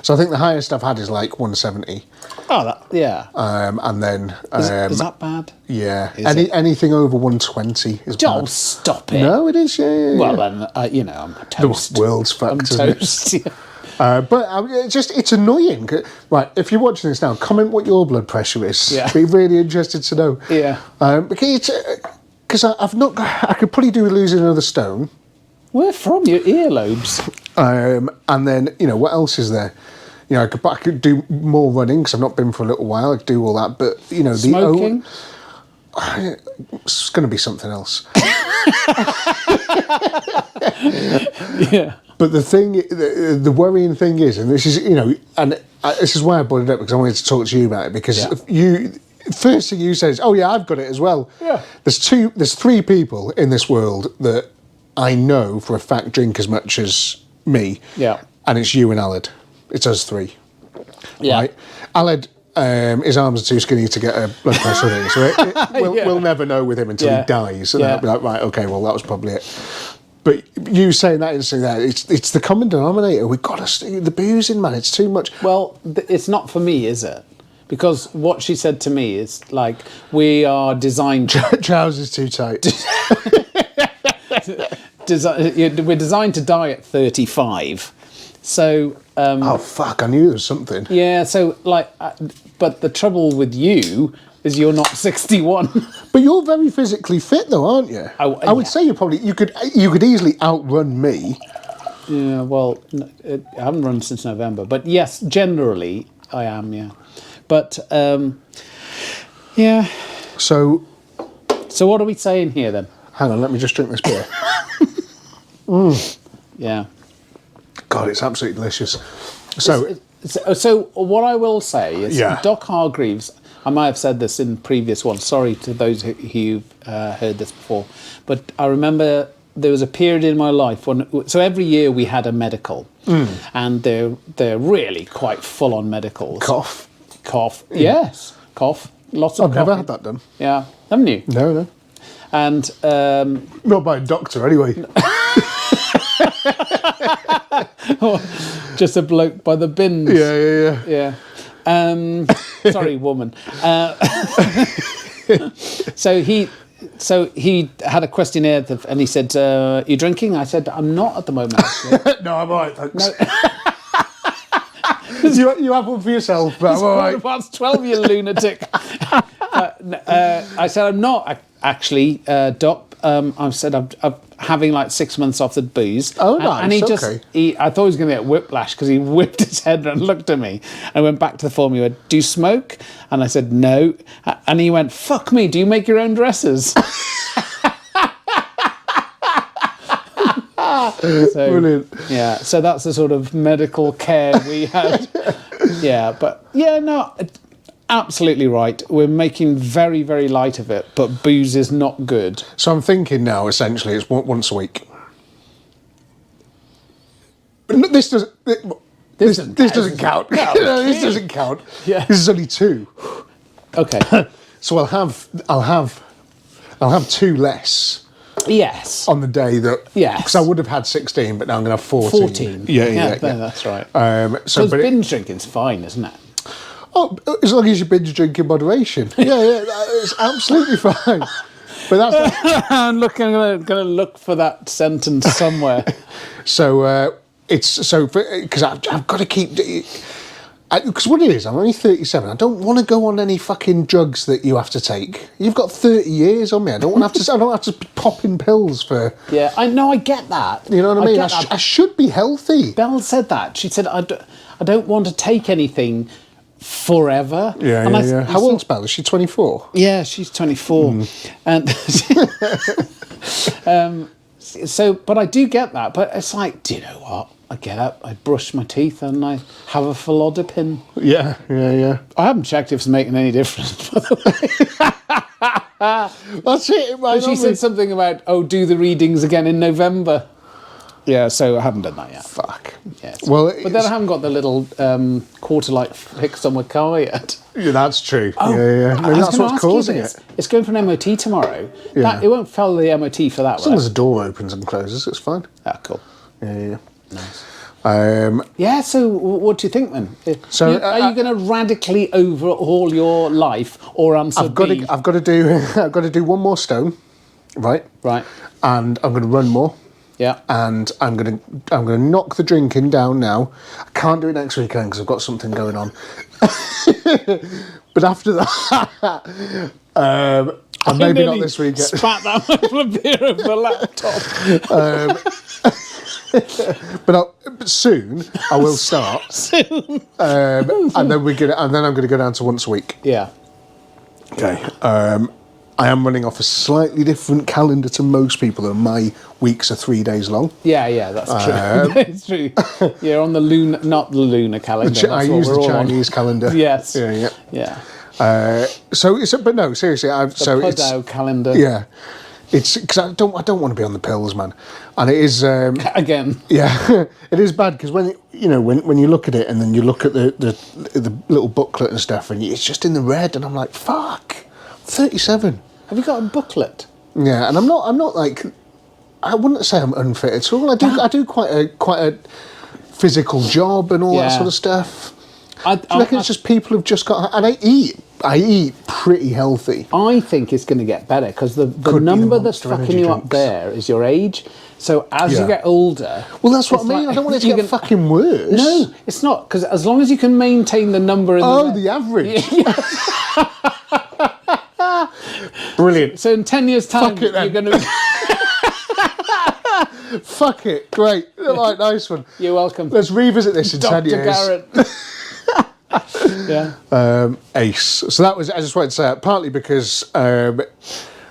So I think the highest I've had is like 170. Oh, yeah. And then Is that bad? yeah, Is anything over 120 is Oh, bad. stop it. No, it is. Yeah. Well, then, you know, I'm toast. The world's fucked. I'm isn't it? toast. Yeah. But it's annoying. Right, if you're watching this now, comment what your blood pressure is. Yeah. Be really interested to know. Yeah. Because I've not. I could probably do with losing another stone. Where from? Your earlobes? And then, you know, what else is there? You know, I could do more running because I've not been for a little while. I could do all that, but you know, Smoking? It's going to be something else. Yeah. But the worrying thing is, and this is, you know, and this is why I brought it up, because I wanted to talk to you about it, because first thing you said is, oh yeah, I've got it as well. Yeah. There's three people in this world that I know for a fact drink as much as me. Yeah. And it's you and Aled. It's us three. Yeah. Right? Aled, his arms are too skinny to get a blood pressure reading, so we'll never know with him until he dies. And I'll be like, right, okay, well, that was probably it. But you saying that instantly there, it's the common denominator. We've got to stay the boozing, man. It's too much. Well, it's not for me, is it? Because what she said to me is like, we are designed. Trousers too tight. We're designed to die at 35. So. Oh fuck! I knew there was something. Yeah. So like, but the trouble with you is you're not 61. But you're very physically fit, though, aren't you? I would say you could easily outrun me. Yeah. Well, I haven't run since November, but yes, generally I am. Yeah. But yeah. So what are we saying here then? hang on, let me just drink this beer. Yeah. God, it's absolutely delicious. So what I will say is, Yeah. Doc Hargreaves. I might have said this in previous ones. Sorry to those who've heard this before, but I remember there was a period in my life when. So every year we had a medical, and they're really quite full on medicals. Cough. Yes, cough. Lots of. I've never had that done. Yeah, haven't you? No. And Not by a doctor, anyway. just a bloke by the bins. Yeah. Yeah. Sorry, woman. So he had a questionnaire and he said, "You drinking?" I said, "I'm not at the moment." Actually. No, I'm alright, thanks. You have one for yourself, but I'm all right. Past 12, you lunatic. I said, I'm not actually, Doc. I said, I'm having like 6 months off the booze. Oh, nice. And he just, okay. I thought he was going to get whiplash because he whipped his head and looked at me. I went back to the form. He went, do you smoke? And I said, no. And he went, fuck me, do you make your own dresses? So, Brilliant. yeah, so that's the sort of medical care we had. Yeah, but yeah, no, absolutely right. We're making very, very light of it, but booze is not good. So I'm thinking now, essentially, it's once a week. But this doesn't. This doesn't count. No, this doesn't count. Yeah. This is only 2. Okay. So I'll have 2 less. Yes. On the day that, yes, because I would have had 16, but now I'm going to have 14. 14. Yeah, that's right. So, but binge drinking's fine, isn't it? Oh, as long as you binge drink in moderation. Yeah, it's absolutely fine. But that's I'm going to look for that sentence somewhere. so because I've got to keep. Because what it is, I'm only 37. I don't want to go on any fucking drugs that you have to take. You've got 30 years on me. I don't want to have to. I don't have to be popping pills for. Yeah, I know. I get that. You know what I mean? I should be healthy. Belle said that. She said, I don't want to take anything forever. Yeah. How old's Belle? Is she 24? Yeah, she's 24. And so, but I do get that. But it's like, do you know what? I get up, I brush my teeth, and I have a Falodipin. Yeah. I haven't checked if it's making any difference, by the way. That's it. But she said something about, do the readings again in November. Yeah, so I haven't done that yet. Fuck. Yes. Well, but then I haven't got the little quarter light fixed on my car yet. Yeah, that's true. Oh, yeah. Maybe that's what's causing it. It's going for an MOT tomorrow. Yeah. It won't fail the MOT for that, as long as the door opens and closes, it's fine. Ah, cool. Yeah. Nice. Yeah. So what do you think then? So are you going to radically overhaul your life, or answer I've got to do 1 more stone, right? Right. And I'm going to run more. Yeah. And I'm going to knock the drinking down now. I can't do it next weekend because I've got something going on. But after that, and maybe not this weekend. Spat that much of beer over the laptop. But soon I will start. Soon. And then I'm going to go down to once a week. Yeah. Okay. I am running off a slightly different calendar to most people, though. My weeks are 3 days long. Yeah, that's true. It's true. You're on the not the lunar calendar. I use the Chinese calendar. Yes. Yeah. But no, seriously. Pudao calendar. Yeah. It's because I don't want to be on the pills, man, and it is again. Yeah, it is bad because when you look at it and then you look at the little booklet and stuff, and it's just in the red, and I'm like, fuck, 37. Have you got a booklet? Yeah, and I'm not like, I wouldn't say I'm unfit at all. I do quite a physical job and all that sort of stuff. I reckon it's just people have just got, and I eat pretty healthy. I think it's going to get better because the number that's fucking you up there is your age. So as you get older... Well, that's what I mean. I don't want it to get fucking worse. No, it's not. Because as long as you can maintain the number... the average. Brilliant. So in 10 years' time, you're going to... Fuck it. Great. Right, nice one. You're welcome. Let's revisit this in 10 years. Dr. Garratt. Yeah. Ace. So that was, I just wanted to say that, partly because a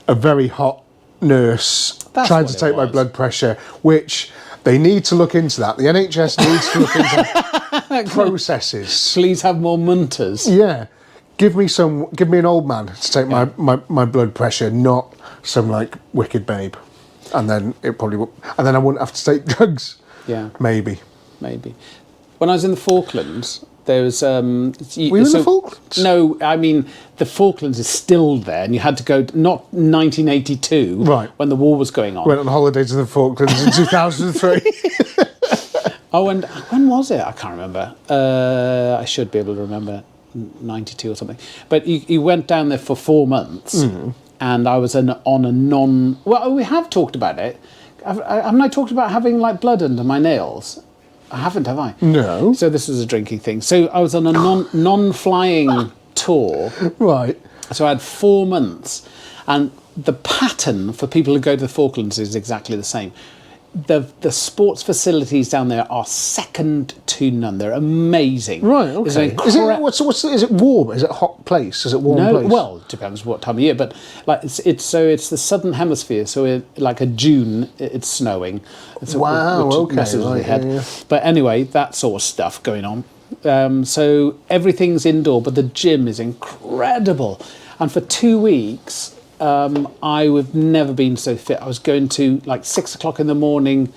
very hot nurse tried to take my blood pressure, which they need to look into that. The NHS needs to look into processes. Please have more munters. Yeah. Give me an old man to take my blood pressure, not some like wicked babe. And then it probably would, and then I wouldn't have to take drugs. Yeah. Maybe. When I was in the Falklands, there was... Were you in the Falklands? No, I mean, the Falklands is still there, and you had to go, not 1982, right, when the war was going on. Went on holiday to the Falklands in 2003. Oh, and when was it? I can't remember. I should be able to remember, 92 or something. But you went down there for 4 months, and I was on a non... Well, we have talked about it. Haven't I talked about having, like, blood under my nails? I haven't, have I? No. So this was a drinking thing. So I was on a non-flying tour. Right. So I had 4 months, and the pattern for people who go to the Falklands is exactly the same. The sports facilities down there are second to none. They're amazing. Right, okay. Is it warm? Is it a hot place? Is it warm place? Well, it depends what time of year, but like it's the southern hemisphere, so like a June it's snowing. Wow, which messes with your head. Yeah. But anyway, that sort of stuff going on. So everything's indoor, but the gym is incredible. And for 2 weeks, I've never been so fit. I was going to like 6 o'clock in the morning,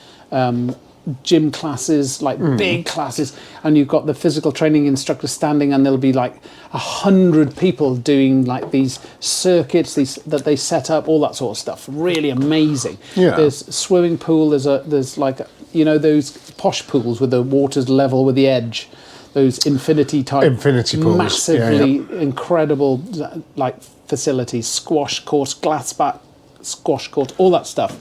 gym classes, like big classes, and you've got the physical training instructor standing, and there'll be like 100 people doing like these circuits, that they set up, all that sort of stuff. Really amazing. Yeah. There's a swimming pool. There's like, you know, those posh pools with the water's level with the edge. Those infinity pools, massively incredible, like facilities, squash courts, glass back squash courts, all that stuff.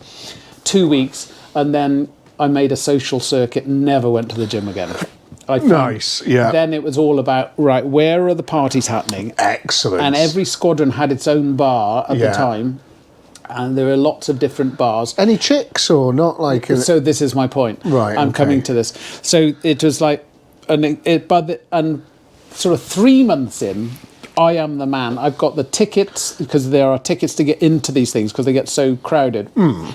2 weeks, and then I made a social circuit, never went to the gym again. Nice, yeah. Then it was all about, right, where are the parties happening? Excellent. And every squadron had its own bar at the time, and there were lots of different bars. Any chicks or not? Like so this is my point. Right, I'm coming to this. So it was like, and sort of 3 months in, I am the man. I've got the tickets, because there are tickets to get into these things because they get so crowded.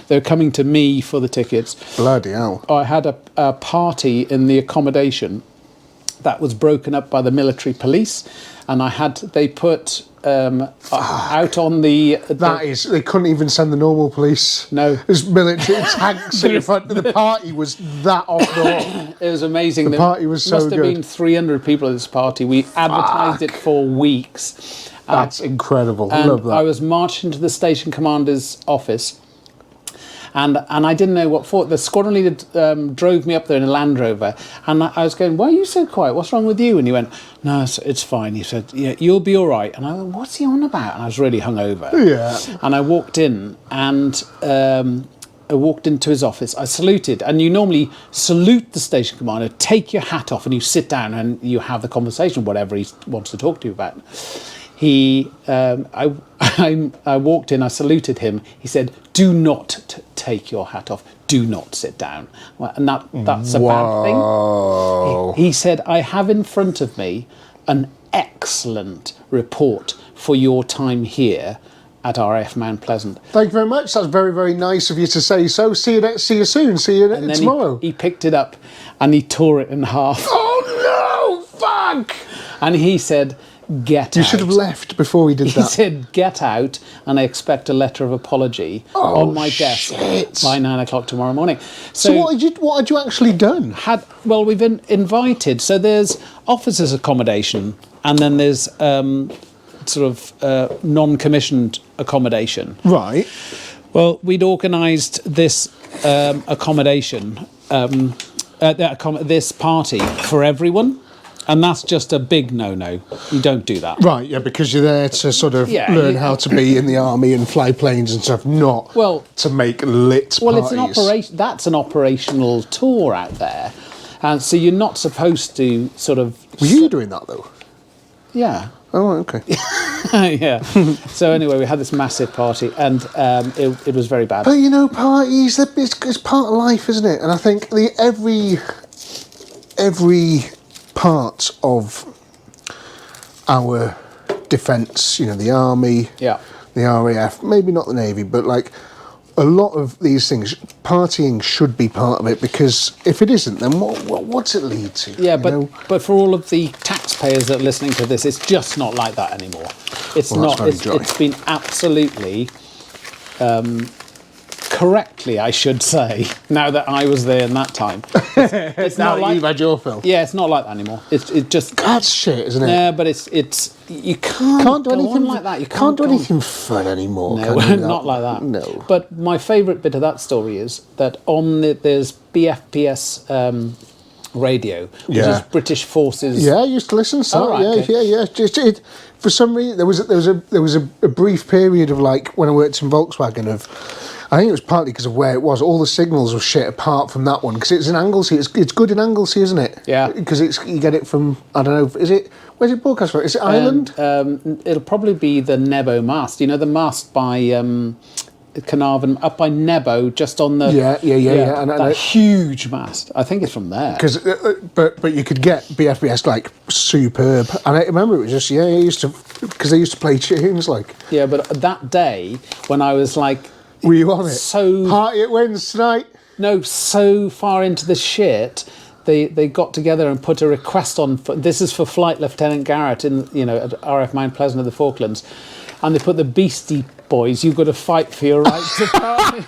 They're coming to me for the tickets. Bloody hell. I had a party in the accommodation that was broken up by the military police, and they put out on the... They couldn't even send the normal police. No. There's military tanks in front of the party. Was that off the wall? It was amazing. The party was so good. Must have been 300 people at this party. We advertised it for weeks. That's incredible. And Love that. I was marched into the station commander's office, and I didn't know what for. The squadron leader drove me up there in a Land Rover, and I was going, "Why are you so quiet? What's wrong with you?" And he went, "No, it's fine." He said, "Yeah, you'll be all right." And I went, "What's he on about?" And I was really hungover. Yeah. And I walked in, and I walked into his office. I saluted, and you normally salute the station commander, take your hat off, and you sit down and you have the conversation, whatever he wants to talk to you about. I walked in, I saluted him. He said, "Do not take your hat off. Do not sit down." Well, and that's a bad thing. He said, "I have in front of me an excellent report for your time here at RAF Mount Pleasant." Thank you very much. That's very, very nice of you to say so. See you soon. See you tomorrow. He picked it up and he tore it in half. Oh no! Fuck! And he said, "Get out." You should have left before he did that. He said, "Get out, and I expect a letter of apology on my desk by 9 o'clock tomorrow morning." So what had you actually done? We've been invited. So there's officers' accommodation, and then there's non-commissioned accommodation. Right. Well, we'd organised this accommodation, this party for everyone. And that's just a big no-no. You don't do that. Right, yeah, because you're there to sort of learn how to be in the army and fly planes and stuff, not to make lit parties. Well, it's an operation. That's an operational tour out there. And so you're not supposed to sort of... Were you doing that, though? Yeah. Oh, okay. Yeah. So anyway, we had this massive party, and it was very bad. But, you know, parties, it's part of life, isn't it? And I think every part of our defence, you know, the army, the RAF, maybe not the Navy, but like a lot of these things, partying should be part of it, because if it isn't, then what's it lead to? Yeah, but for all of the taxpayers that are listening to this, it's just not like that anymore. It's not. It's been absolutely correctly, I should say, now that I was there in that time. It's now not like you've had your fill. Yeah, it's not like that anymore. It just that's shit, isn't it? Yeah, but it's you can't do anything like that. You can't do anything fun anymore. No, not like that. No. But my favourite bit of that story is that there's BFPS radio, which is British Forces. Yeah, I used to listen to that. Oh, right, yeah. For some reason, there was a brief period of like when I worked in Volkswagen of I think it was partly because of where it was. All the signals were shit apart from that one because it's in Anglesey. It's good in Anglesey, isn't it? Yeah. Because you get it from, I don't know, where's it broadcast from? Is it Ireland? It'll probably be the Nebo mast. You know, the mast by Carnarvon, up by Nebo, just on the... Yeah. And that huge mast. I think it's from there. Because, but you could get BFBS like superb, and I remember it was just because they used to play tunes like. Yeah, but that day when I was like, were you on it? So party at Wynne's tonight. No, so far into the shit, they got together and put a request on. This is for Flight Lieutenant Garratt at RF Mount Pleasant of the Falklands, and they put the Beastie Boys. You've got to fight for your right to party.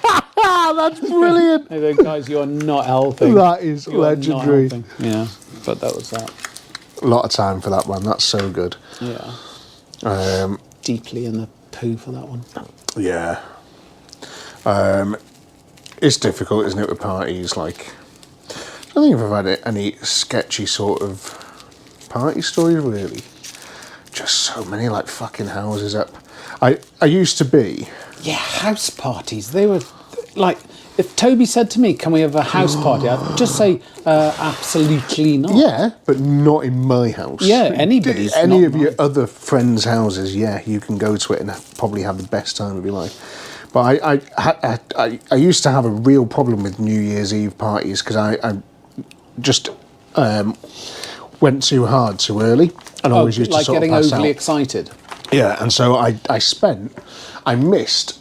That's brilliant. They go, guys, you're not helping. That is legendary. Yeah, but that was that. A lot of time for that one. That's so good. Yeah. Deeply in the poo for that one. Yeah. It's difficult, isn't it, with parties? Like, I don't think I've had any sketchy sort of party stories, really. Just so many, like, fucking houses up. I used to be... Yeah, house parties. They were, like... If Toby said to me, can we have a house party? I'd just say, absolutely not. Yeah, but not in my house. Yeah, anybody's. Any of your other friends' houses, yeah, you can go to it and probably have the best time of your life. But I used to have a real problem with New Year's Eve parties because I just went too hard too early and always used to sort of pass out. Like getting overly excited. Yeah, and so I missed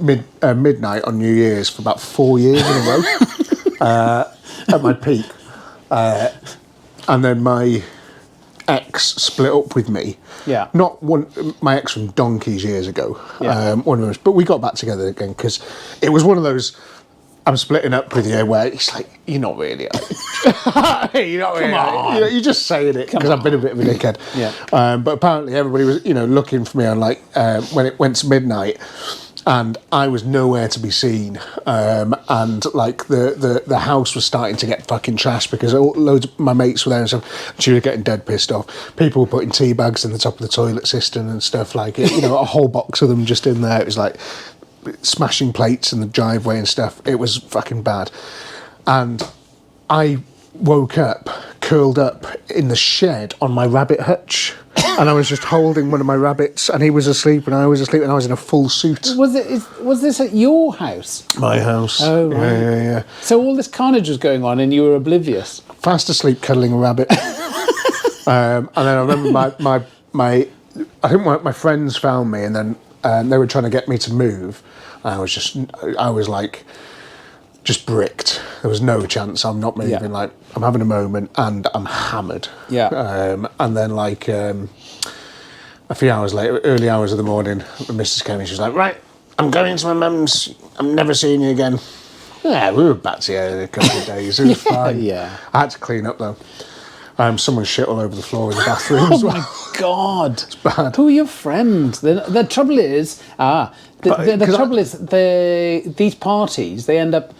midnight on New Year's for about 4 years in a row at my peak. And then my ex split up with me. Yeah. Not my ex from donkeys years ago. Yeah. One of those, but we got back together again because it was one of those. I'm splitting up with you where it's like you're not really. You're not really. On. You're just saying it because I've been a bit of a dickhead. Yeah. But apparently everybody was looking for me on like when it went to midnight. And I was nowhere to be seen, and like the house was starting to get fucking trashed because loads of my mates were there and stuff. And she was getting dead pissed off. People were putting tea bags in the top of the toilet cistern and stuff like it. A whole box of them just in there. It was like smashing plates in the driveway and stuff. It was fucking bad. And I woke up, curled up in the shed on my rabbit hutch. And I was just holding one of my rabbits, and he was asleep, and I was asleep, and I was in a full suit. Was this at your house? My house. Oh, right. Yeah. So all this carnage was going on, and you were oblivious. Fast asleep, cuddling a rabbit. And then I remember I think my friends found me, and then they were trying to get me to move. And I was like, just bricked. There was no chance. I'm not moving. Yeah. Like I'm having a moment, and I'm hammered. Yeah. And then like a few hours later, early hours of the morning, the missus came in. She was like, "Right, I'm going to my mum's. I'm never seeing you again." Yeah, we were back together in a couple of days. It was fine. Yeah. I had to clean up though. Someone shit all over the floor in the bathroom as well. Oh my God! It's bad. Who are your friends? The trouble is, these parties, they end up.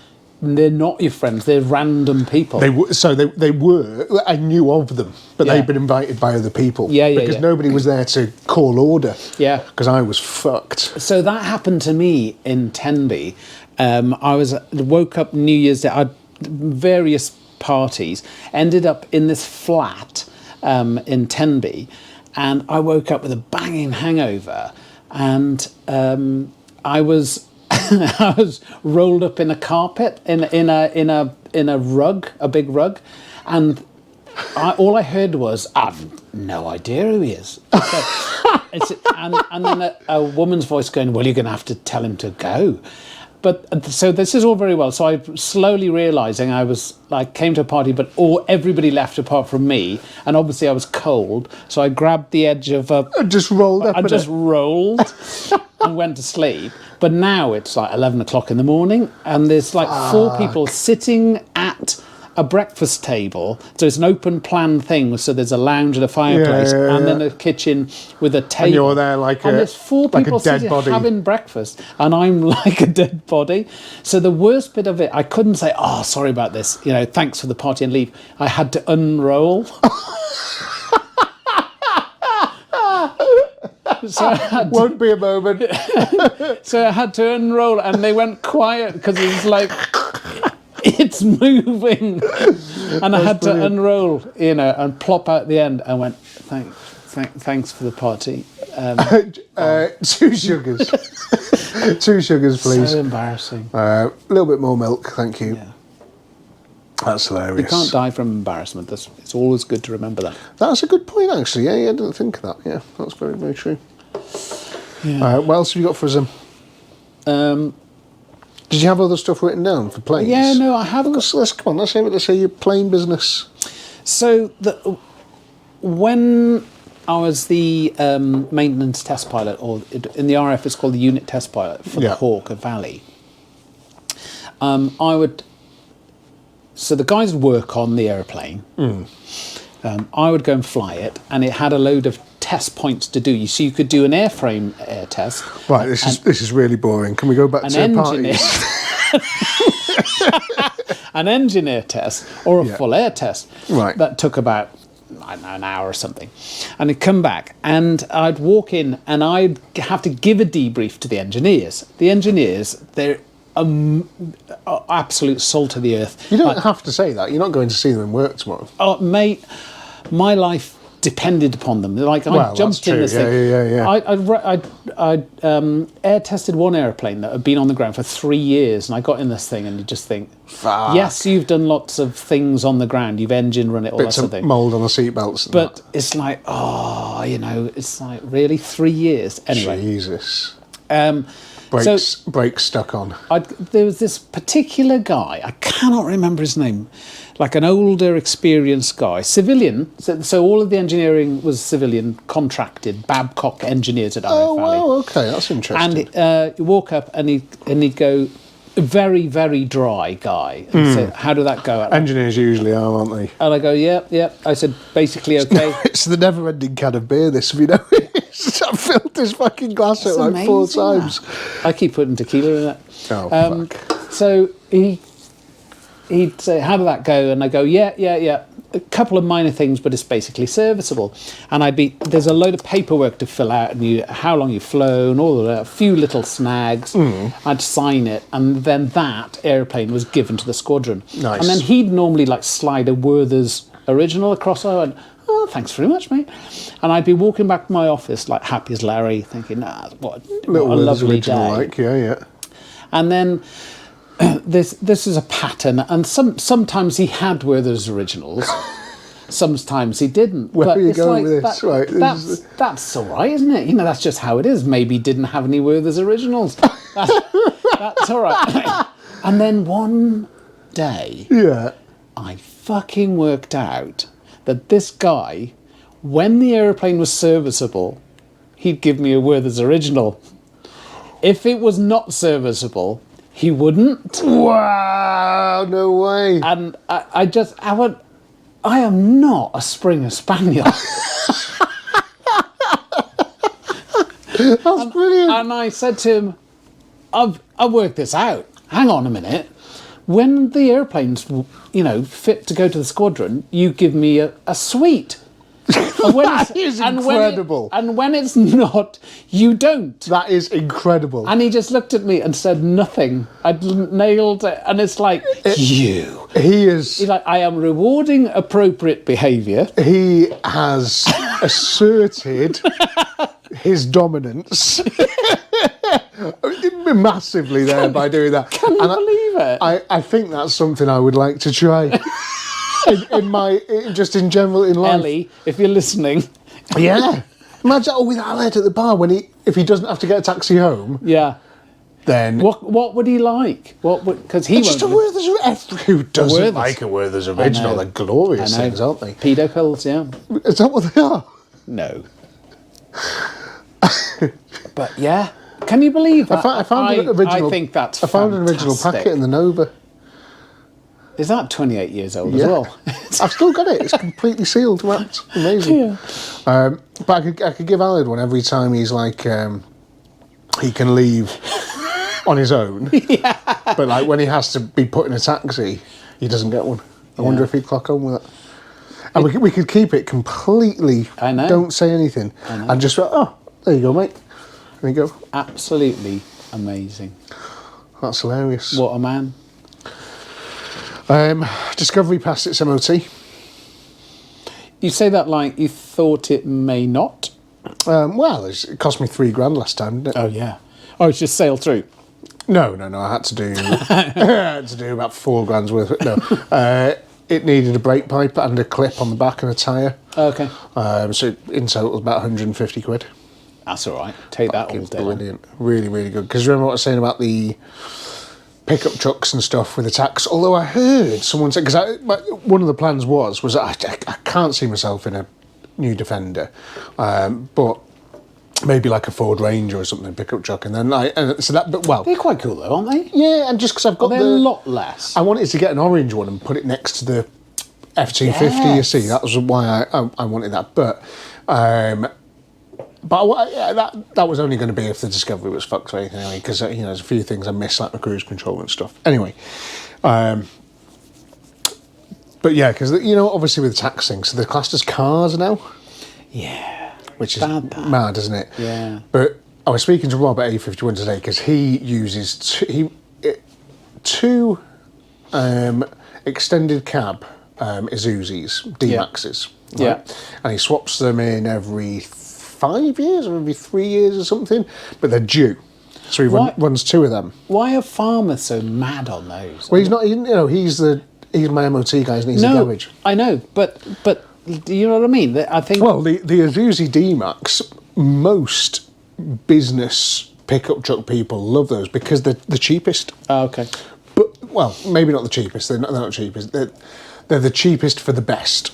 They're not your friends. They're random people. They were. I knew of them, but they'd been invited by other people. Because nobody was there to call order. Yeah. Because I was fucked. So that happened to me in Tenby. I woke up New Year's Day. I various parties. Ended up in this flat in Tenby, and I woke up with a banging hangover, and I was. I was rolled up in a carpet in a rug, a big rug, and all I heard was, "I've no idea who he is." And then a woman's voice going, "Well, you're going to have to tell him to go." But so this is all very well. So I slowly realising came to a party, but everybody left apart from me, and obviously I was cold. So I grabbed the edge of just rolled up. I just rolled and went to sleep. But now it's like 11 o'clock in the morning, and there's like 4 people sitting at a breakfast table. So it's an open plan thing. So there's a lounge and a fireplace, and then a kitchen with a table. And you're there and there's 4 people sitting having breakfast, and I'm like a dead body. So the worst bit of it, I couldn't say, "Oh, sorry about this. Thanks for the party," and leave. I had to unroll. So I had to, Won't be a moment. so I had to unroll, and they went quiet because it was like it's moving, and I had to unroll, and plop out the end. I went, thanks for the party. 2 sugars. 2 sugars, please. So embarrassing. A little bit more milk, thank you. Yeah. That's hilarious. You can't die from embarrassment. It's always good to remember that. That's a good point, actually. Yeah, I didn't think of that. Yeah, that's very, very true. Yeah. What else have you got for us? Did you have other stuff written down for planes? Yeah, no, I have. Let's come on. Let's say your plane business. So when I was the maintenance test pilot, or in the RF it's called the unit test pilot for the Hawk of Valley. So the guys would work on the aeroplane. I would go and fly it, and it had a load of test points to do. So you could do an airframe air test. Right, this is really boring. Can we go back to parties? An engineer test or a full air test. Right. That took about, I don't know, an hour or something. And I'd come back, and I'd walk in, and I'd have to give a debrief to the engineers. The engineers, they're absolute salt of the earth. You don't have to say that. You're not going to see them in work tomorrow. Oh, mate, my life depended upon them. Like, I jumped in this thing. Yeah. I air tested one airplane that had been on the ground for 3 years, and I got in this thing, and you just think, Fuck. yes, you've done lots of things on the ground. You've engine run it, all Bits that sort of of thing. mould on the seatbelts. But it's like, it's like, really, 3 years? Anyway. Jesus. Brakes stuck on. There was this particular guy, I cannot remember his name, like an older, experienced guy, civilian. So all of the engineering was civilian, contracted, Babcock engineers at RF Valley. Oh, okay, that's interesting. And you walk up, and he'd go, a very, very dry guy, and say, how did that go? Engineers usually are, aren't they? And I go, yeah. I said, basically okay. It's the never-ending can of beer, this, if you know. I've filled this fucking glass out like 4 times. I keep putting tequila in it. Oh, fuck. So he'd say, how did that go? And I go, yeah. A couple of minor things, but it's basically serviceable. And there's a load of paperwork to fill out, and how long you've flown, all of that, a few little snags. I'd sign it, and then that airplane was given to the squadron. Nice. And then he'd normally slide a Werther's original across. I went, oh, thanks very much, mate. And I'd be walking back to my office like happy as Larry, thinking, what a lovely day. Yeah. And then this is a pattern, and sometimes he had Werther's originals, sometimes he didn't. Where are you going with this? Right, that's all right, isn't it? That's just how it is. Maybe he didn't have any Werther's originals. That's all right. And then one day, I fucking worked out that this guy, when the aeroplane was serviceable, he'd give me a Werther's original. If it was not serviceable, he wouldn't. Wow, no way. And I went, I am not a Springer Spaniel. That's brilliant. And I said to him, I've worked this out. Hang on a minute. When the airplane's, fit to go to the squadron, you give me a suite. That is incredible. And when it's not, you don't. That is incredible. And he just looked at me and said nothing. I'd nailed it. And it's like, He is... He's like, I am rewarding appropriate behaviour. He has asserted his dominance massively there by doing that. Can you believe it? I think that's something I would like to try. in general in life. Ellie, if you're listening. Yeah. Imagine with Aled at the bar if he doesn't have to get a taxi home. Yeah. Then what would he like? Because he just a Werther's. Who doesn't like a Werther's original? They're glorious things, aren't they? Pedo pills, yeah. Is that what they are? No. But yeah, can you believe that? I found an original. I think that's. I found an original packet in the Nova. Is that 28 years old as well? I've still got it. It's completely sealed. That's amazing. Yeah. But I could give Aled one every time he's like, he can leave on his own. Yeah. But like when he has to be put in a taxi, he doesn't get one. I wonder if he'd clock on with it. And we could keep it completely. I know. Don't say anything. I know. And just There you go, mate. There you go. Absolutely amazing. That's hilarious. What a man. Discovery passed its MOT. You say that like you thought it may not? Well, it cost me $3,000 last time, didn't it? Oh, yeah. Oh, it's just sailed through. No. I had to do about $4,000 worth. No, it needed a brake pipe and a clip on the back and a tyre. Okay. So in total, it was about 150 quid. That's all right. Take that all day. Brilliant. Really, really good. Because remember what I was saying about the pickup trucks and stuff with the tax? Although I heard someone say, because one of the plans was I can't see myself in a new Defender, but maybe like a Ford Ranger or something, pickup truck, and then They're quite cool though, aren't they? yeah, and just because I've got They're a lot less. I wanted to get an orange one and put it next to the F250. Yes. You see, that was why I wanted that, but that was only going to be if the Discovery was fucked or anything, anyway, because there's a few things I miss, like my cruise control and stuff. Anyway, but yeah, because obviously with the tax thing, so they're classed as cars now. Yeah, which is mad, isn't it? Yeah. But I was speaking to Rob at A51 today because he uses two extended cab Isuzus D-Maxes. Right? Yeah. And he swaps them in every 5 years or every 3 years or something, but they're due. So he runs two of them. Why are farmers so mad on those? Well, he's not. He's my MOT guy, and he's a garage. I know, but do you know what I mean? I think. Well, the Isuzu D-Max, most business pickup truck people love those because they're the cheapest. Oh, okay. But well, maybe not the cheapest. They're not cheapest. They're the cheapest for the best.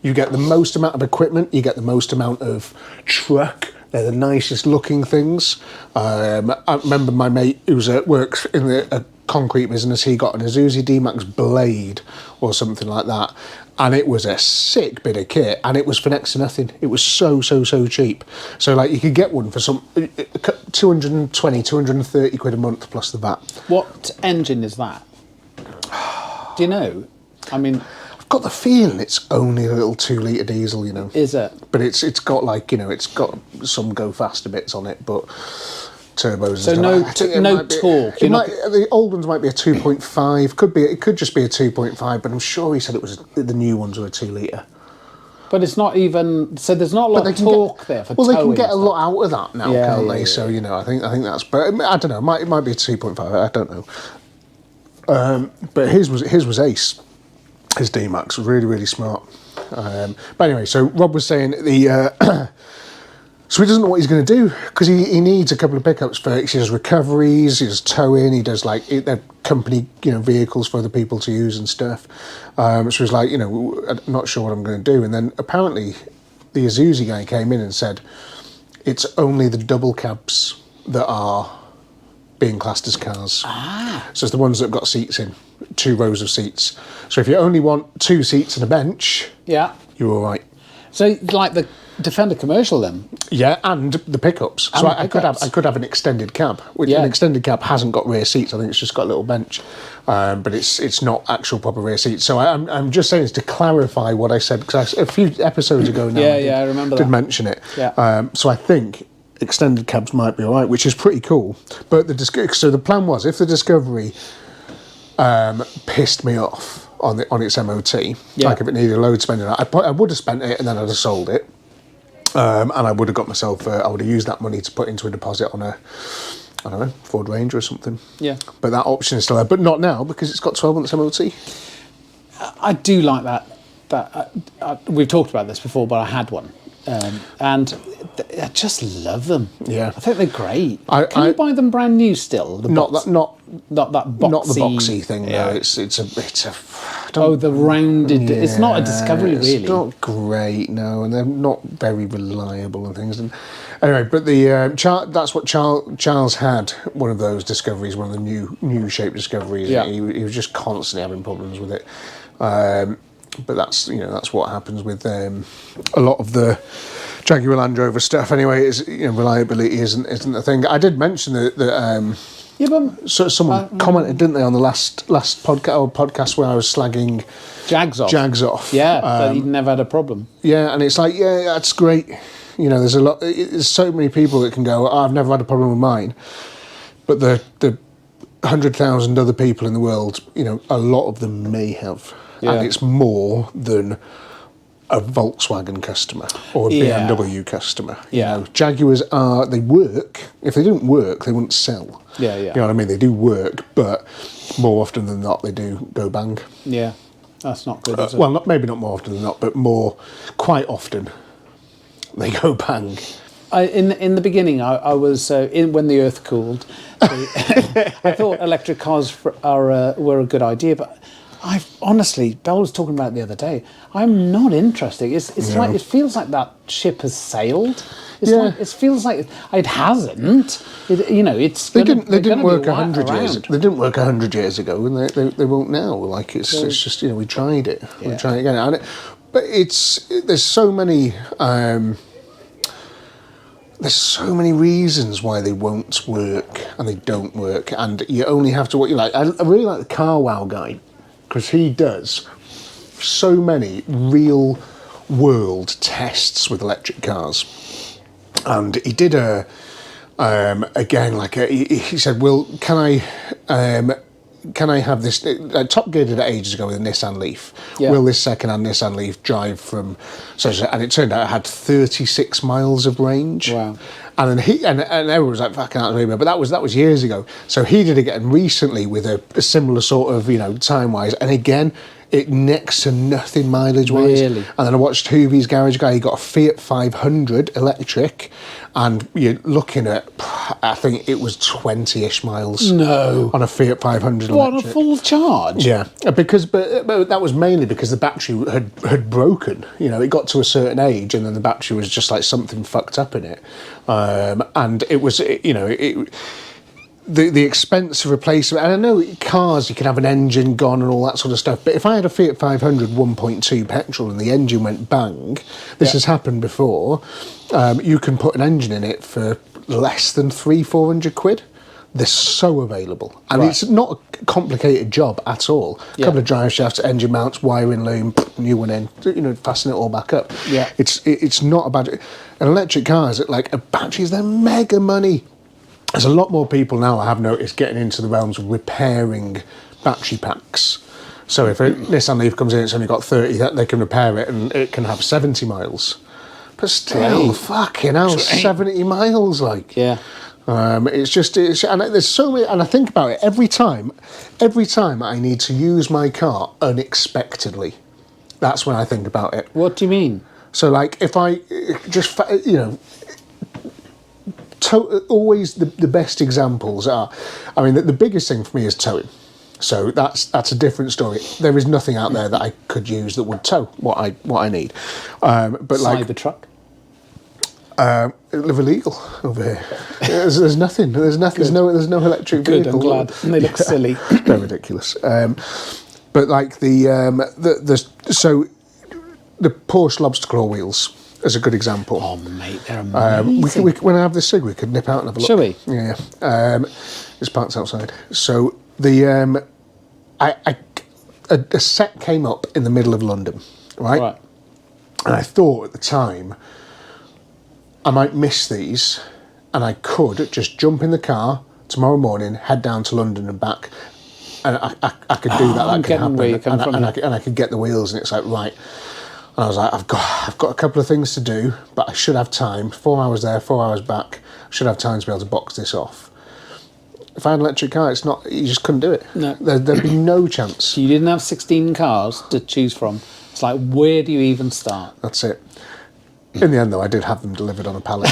You get the most amount of equipment. You get the most amount of truck. They're the nicest looking things. I remember my mate who works in a concrete business. He got an Isuzu D-Max Blade or something like that, and it was a sick bit of kit, and it was for next to nothing. It was so cheap. So like you could get one for some 220, 230 quid a month plus the VAT. What engine is that? Do you know? I mean, I've got the feeling it's only a little 2 litre diesel, Is it? But it's got like, it's got some go faster bits on it, but turbos. So and stuff. no torque. The old ones might be a 2.5. It could just be a 2.5, but I'm sure he said it was the new ones were a 2 litre. But it's not even. So there's not a lot of torque there for. Well, they can towing get a stuff. lot out of that now, can't they? Yeah. So I think that's. But I don't know. It might be a 2.5. I don't know. But his was ace. His D-Max was really smart. But anyway, so Rob was saying so he doesn't know what he's going to do because he needs a couple of pickups for. He does recoveries, he does towing, he does they're company vehicles for other people to use and stuff. So he's like, I'm not sure what I'm going to do. And then apparently the Isuzu guy came in and said it's only the double cabs that are being classed as cars. So it's the ones that have got seats in, 2 rows of seats. So if you only want 2 seats and a bench, Yeah. you're all right. So like the Defender commercial then. Yeah, and the pickups. And So the I could have an extended cab. Which Yeah. An extended cab hasn't got rear seats. I think it's just got a little bench, but it's not actual proper rear seats. So I'm just saying it's to clarify what I said because a few episodes ago now. I remember did that. mention it. Yeah. So I think extended cabs might be all right, which is pretty cool. But so the plan was if the Discovery pissed me off on its MOT, like if it needed a load spending, I would have spent it and then I'd have sold it. And I would have got myself. I would have used that money to put into a deposit on a, I don't know, Ford Ranger or something. Yeah. But that option is still there. But not now because it's got 12 months MOT. I do like that. We've talked about this before, but I had one, and I just love them. Yeah. I think they're great. Can you buy them brand new still? Not that boxy, not the boxy thing. Yeah. No, it's a. The rounded. Yeah, it's not a Discovery really. It's not great, no, and they're not very reliable and things. And anyway, but the that's what Charles had, one of those Discoveries, one of the new shaped Discoveries. Yeah. He was just constantly having problems with it. But that's what happens with a lot of the Jaguar Land Rover stuff. Anyway, is reliability isn't the thing. I did mention that. Yeah, but So someone commented, didn't they, on the last podcast where I was slagging Jags off. Jags off. Yeah, that he'd never had a problem. Yeah, and it's like, yeah, that's great. You know, there's so many people that can go, oh, I've never had a problem with mine. But the 100,000 other people in the world, you know, a lot of them may have. Yeah. And it's more than a Volkswagen customer or a BMW customer. You know, Jaguars they work. If they didn't work, they wouldn't sell. Yeah. You know what I mean? They do work, but more often than not, they do go bang. Yeah. That's not good, is it? Well, maybe not more often than not, but quite often, they go bang. In the beginning, I was when the earth cooled. I thought electric cars were a good idea, but Belle was talking about it the other day. I'm not interested. It's like it feels like that ship has sailed. It feels like it hasn't. They didn't work 100 years. They didn't work 100 years ago, and they won't now. Like it's just we tried it. Yeah. We tried it again, but there's so many. There's so many reasons why they won't work and they don't work, and you only have to what you like. I really like the Car Wow guy because he does so many real world tests with electric cars, and he did he said, well, can I have this? Top Gear did it ages ago with a Nissan Leaf. Yeah. Will this second-hand Nissan Leaf drive from? And it turned out it had 36 miles of range. Wow! And then and everyone was like, "Fucking out of here!" But that was years ago. So he did it again recently with a similar sort of time-wise, and again, it next to nothing mileage-wise. Really? And then I watched Hoovie's Garage Guy. He got a Fiat 500 electric, and you're looking at, I think it was 20-ish miles. No. On a Fiat 500 electric. What, a full charge? Yeah, because but that was mainly because the battery had broken. You know, it got to a certain age, and then the battery was just like something fucked up in it, and it was the expense of replacement. And I know cars, you can have an engine gone and all that sort of stuff, but if I had a Fiat 500 1.2 petrol and the engine went bang, this has happened before, you can put an engine in it for less than 300-400 quid. They're so available, and it's not a complicated job at all. A couple of drive shafts, engine mounts, wiring loom, new one in, fasten it all back up. Yeah, it's not about it. An electric car is like a batteries. They're mega money. There's a lot more people now, I have noticed, getting into the realms of repairing battery packs. So if a Nissan Leaf comes in, it's only got 30, they can repair it and it can have 70 miles. But still, fucking hell, 70 miles, like. Yeah. And there's so many, and I think about it every time I need to use my car unexpectedly. That's when I think about it. What do you mean? So, like, if I just, always the best examples are, I mean, the biggest thing for me is towing. So that's a different story. There is nothing out there that I could use that would tow what I need. But Cybertruck. Live illegal over here. There's nothing. There's no electric vehicle. Good, I'm glad. And they look silly. They're ridiculous. But like the Porsche lobster claw wheels is a good example. Oh mate, they're amazing. When I have this cig, we could nip out and have a look. Shall we? Yeah. It's parked outside. So the a set came up in the middle of London, right? And I thought at the time, I might miss these, and I could just jump in the car tomorrow morning, head down to London and back, and I could do that. That could happen, where you come from. and I could get the wheels, and it's like right. And I was like, I've got a couple of things to do, but I should have time. 4 hours there, 4 hours back. I should have time to be able to box this off. If I had an electric car, it's not. You just couldn't do it. No, there'd be no chance. You didn't have 16 cars to choose from. It's like, where do you even start? That's it. In the end, though, I did have them delivered on a pallet.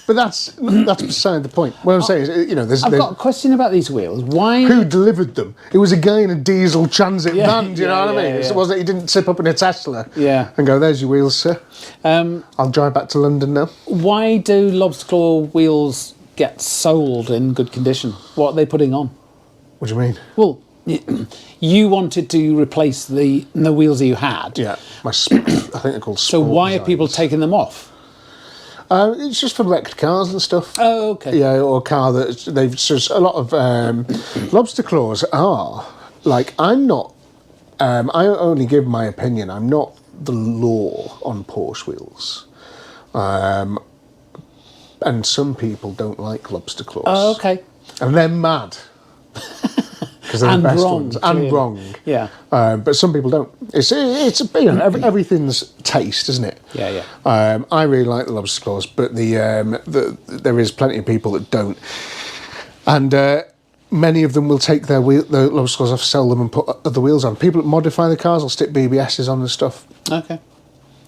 But that's beside the point. What I'm saying is, I've got a question about these wheels. Why? Who delivered them? It was a guy in a diesel transit van. Do you know what I mean? Yeah. It wasn't. He didn't tip up in a Tesla. Yeah. And go, there's your wheels, sir. I'll drive back to London now. Why do lobster claw wheels get sold in good condition? What are they putting on? What do you mean? Well, you wanted to replace the wheels that you had. Yeah. I think they're called. So why are people taking them off? It's just for wrecked cars and stuff. Oh, okay. Yeah, or a car that they've just a lot of lobster claws are like. I'm not. I only give my opinion. I'm not the law on Porsche wheels. And some people don't like lobster claws. Oh, okay. And they're mad. Because they're And the best wrong, ones. clearly. And wrong. Yeah. But some people don't. It's everything's taste, isn't it? Yeah. I really like the lobster claws, but there is plenty of people that don't. And many of them will take the lobster claws off, sell them and put other wheels on. People that modify the cars will stick BBSs on and stuff. Okay.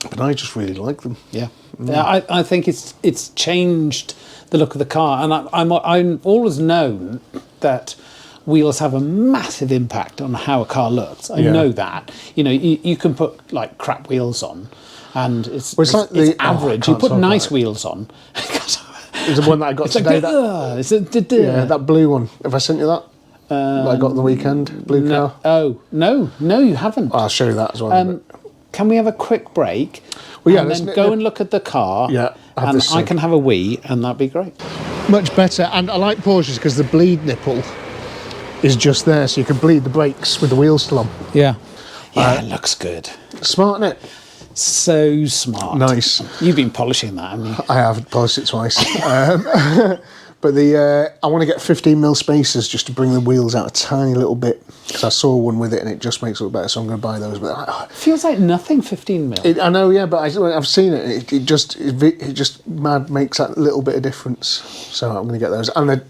But I just really like them. Yeah. I think it's changed the look of the car, and I'm always known that wheels have a massive impact on how a car looks. I know that. You can put like crap wheels on, and it's average. You put nice wheels on. It's the one that I got today. That blue one. Have I sent you that? That I got on the weekend. Blue car. Oh no, you haven't. I'll show you that as well. Can we have a quick break? Well, yeah, and then go and look at the car. Yeah, and I can have a wee, and that'd be great. Much better, and I like Porsches because the bleed nipple is just there, so you can bleed the brakes with the wheels still on. Yeah. Yeah, it looks good. Smart, isn't it? So smart. Nice. You've been polishing that, haven't you? I have polished it twice. But I want to get 15mm spacers just to bring the wheels out a tiny little bit, because I saw one with it and it just makes it look better, so I'm going to buy those. But feels like nothing 15mm. I know, yeah, but I've seen it. It just makes that little bit of difference. So I'm going to get those, and they're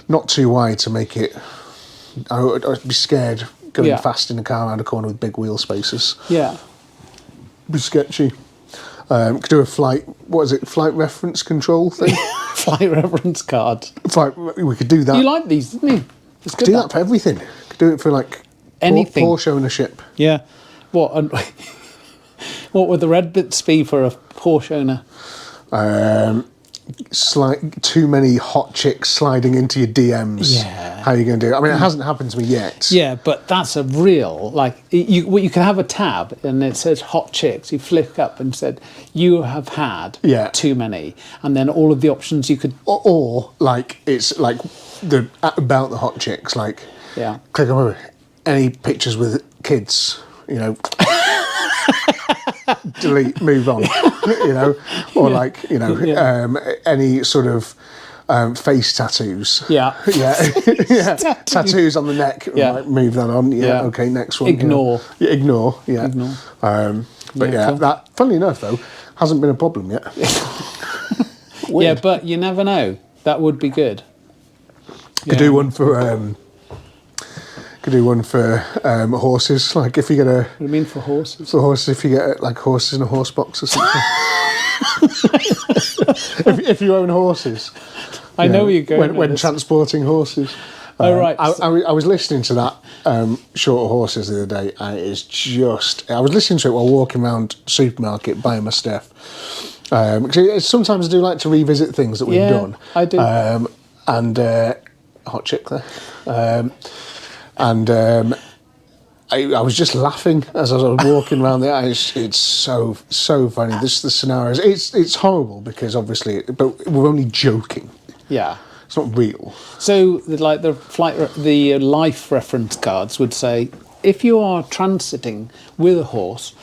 not too wide to make it. I'd be scared going fast in a car around a corner with big wheel spacers. Yeah, be sketchy. Could do a flight reference control thing. Flight reference card. We could do that. You like these, didn't you? It's good. Do that for everything. Could do it for like anything. Porsche ownership. Yeah. What would the red bits be for a Porsche owner? Too many hot chicks sliding into your DMs. Yeah. How are you going to do it? I mean, it hasn't happened to me yet. Yeah, but that's a real, you can have a tab and it says hot chicks. You flick up and said, you have had too many. And then all of the options you could... Or it's like about the hot chicks, click on any pictures with kids, delete, move on, or any sort of face tattoos. Yeah. Tattoos on the neck. Yeah. Move that on. Yeah. Okay. Next one. Ignore. Ignore. Yeah. Ignore. But cool. That, funnily enough, though, hasn't been a problem yet. Yeah, but you never know. That would be good. Could do one for. Horses. Like if you get a. What do you mean for horses? For horses, if you get horses in a horse box or something. if you own horses. I know where you're going when transporting horses. Right. I was listening to that Short of Horses the other day, and it's just... I was listening to it while walking around supermarket buying my stuff. Sometimes I do like to revisit things that we've done. I do. And hot chick there. I was just laughing as I was walking around there. It's so funny. The scenarios. It's horrible because obviously, but we're only joking. Yeah, it's not real. So the life reference cards would say, if you are transiting with a horse,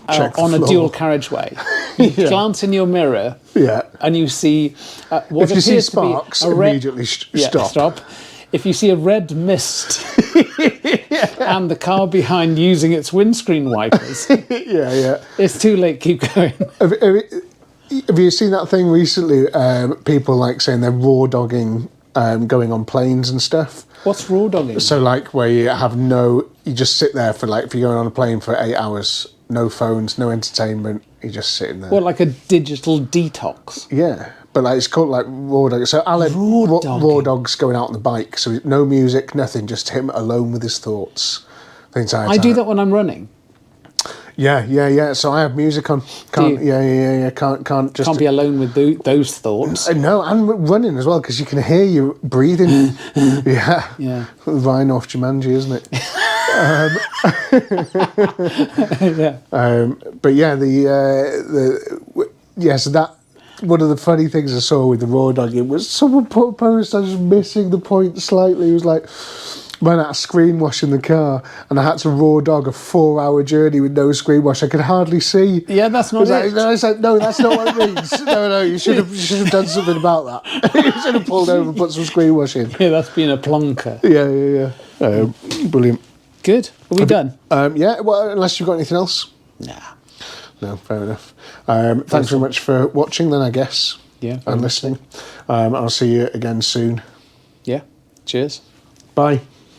on a dual carriageway, you glance in your mirror, and you see what if you see appears to be sparks, immediately stop. If you see a red mist and the car behind using its windscreen wipers, it's too late, keep going. Have you seen that thing recently? People saying they're raw dogging going on planes and stuff. What's raw dogging? So where you just sit there for if you're going on a plane for 8 hours, no phones, no entertainment, you're just sitting there. What, like a digital detox? Yeah. But it's called raw dog. So Alan, raw dog's going out on the bike. So no music, nothing, just him alone with his thoughts the entire time. I do that when I'm running. Yeah. So I have music on. Can't be alone with those thoughts. No, and running as well because you can hear you breathing. Yeah. Ryan off Jumanji, isn't it? But so that. One of the funny things I saw with the raw dogging was someone put a post, I was missing the point slightly. It was ran out of screen wash in the car, and I had to raw dog a 4-hour journey with no screen wash. I could hardly see. Yeah, that's not it. I was like, no, that's not what it means. No, you should have done something about that. You should have pulled over and put some screen wash in. Yeah, that's been a plonker. Yeah. Brilliant. Good. Are we done? Yeah, well, unless you've got anything else. Nah. No, fair enough. Thanks very much for watching then, I guess. Yeah. And listening. I'll see you again soon. Yeah. Cheers. Bye.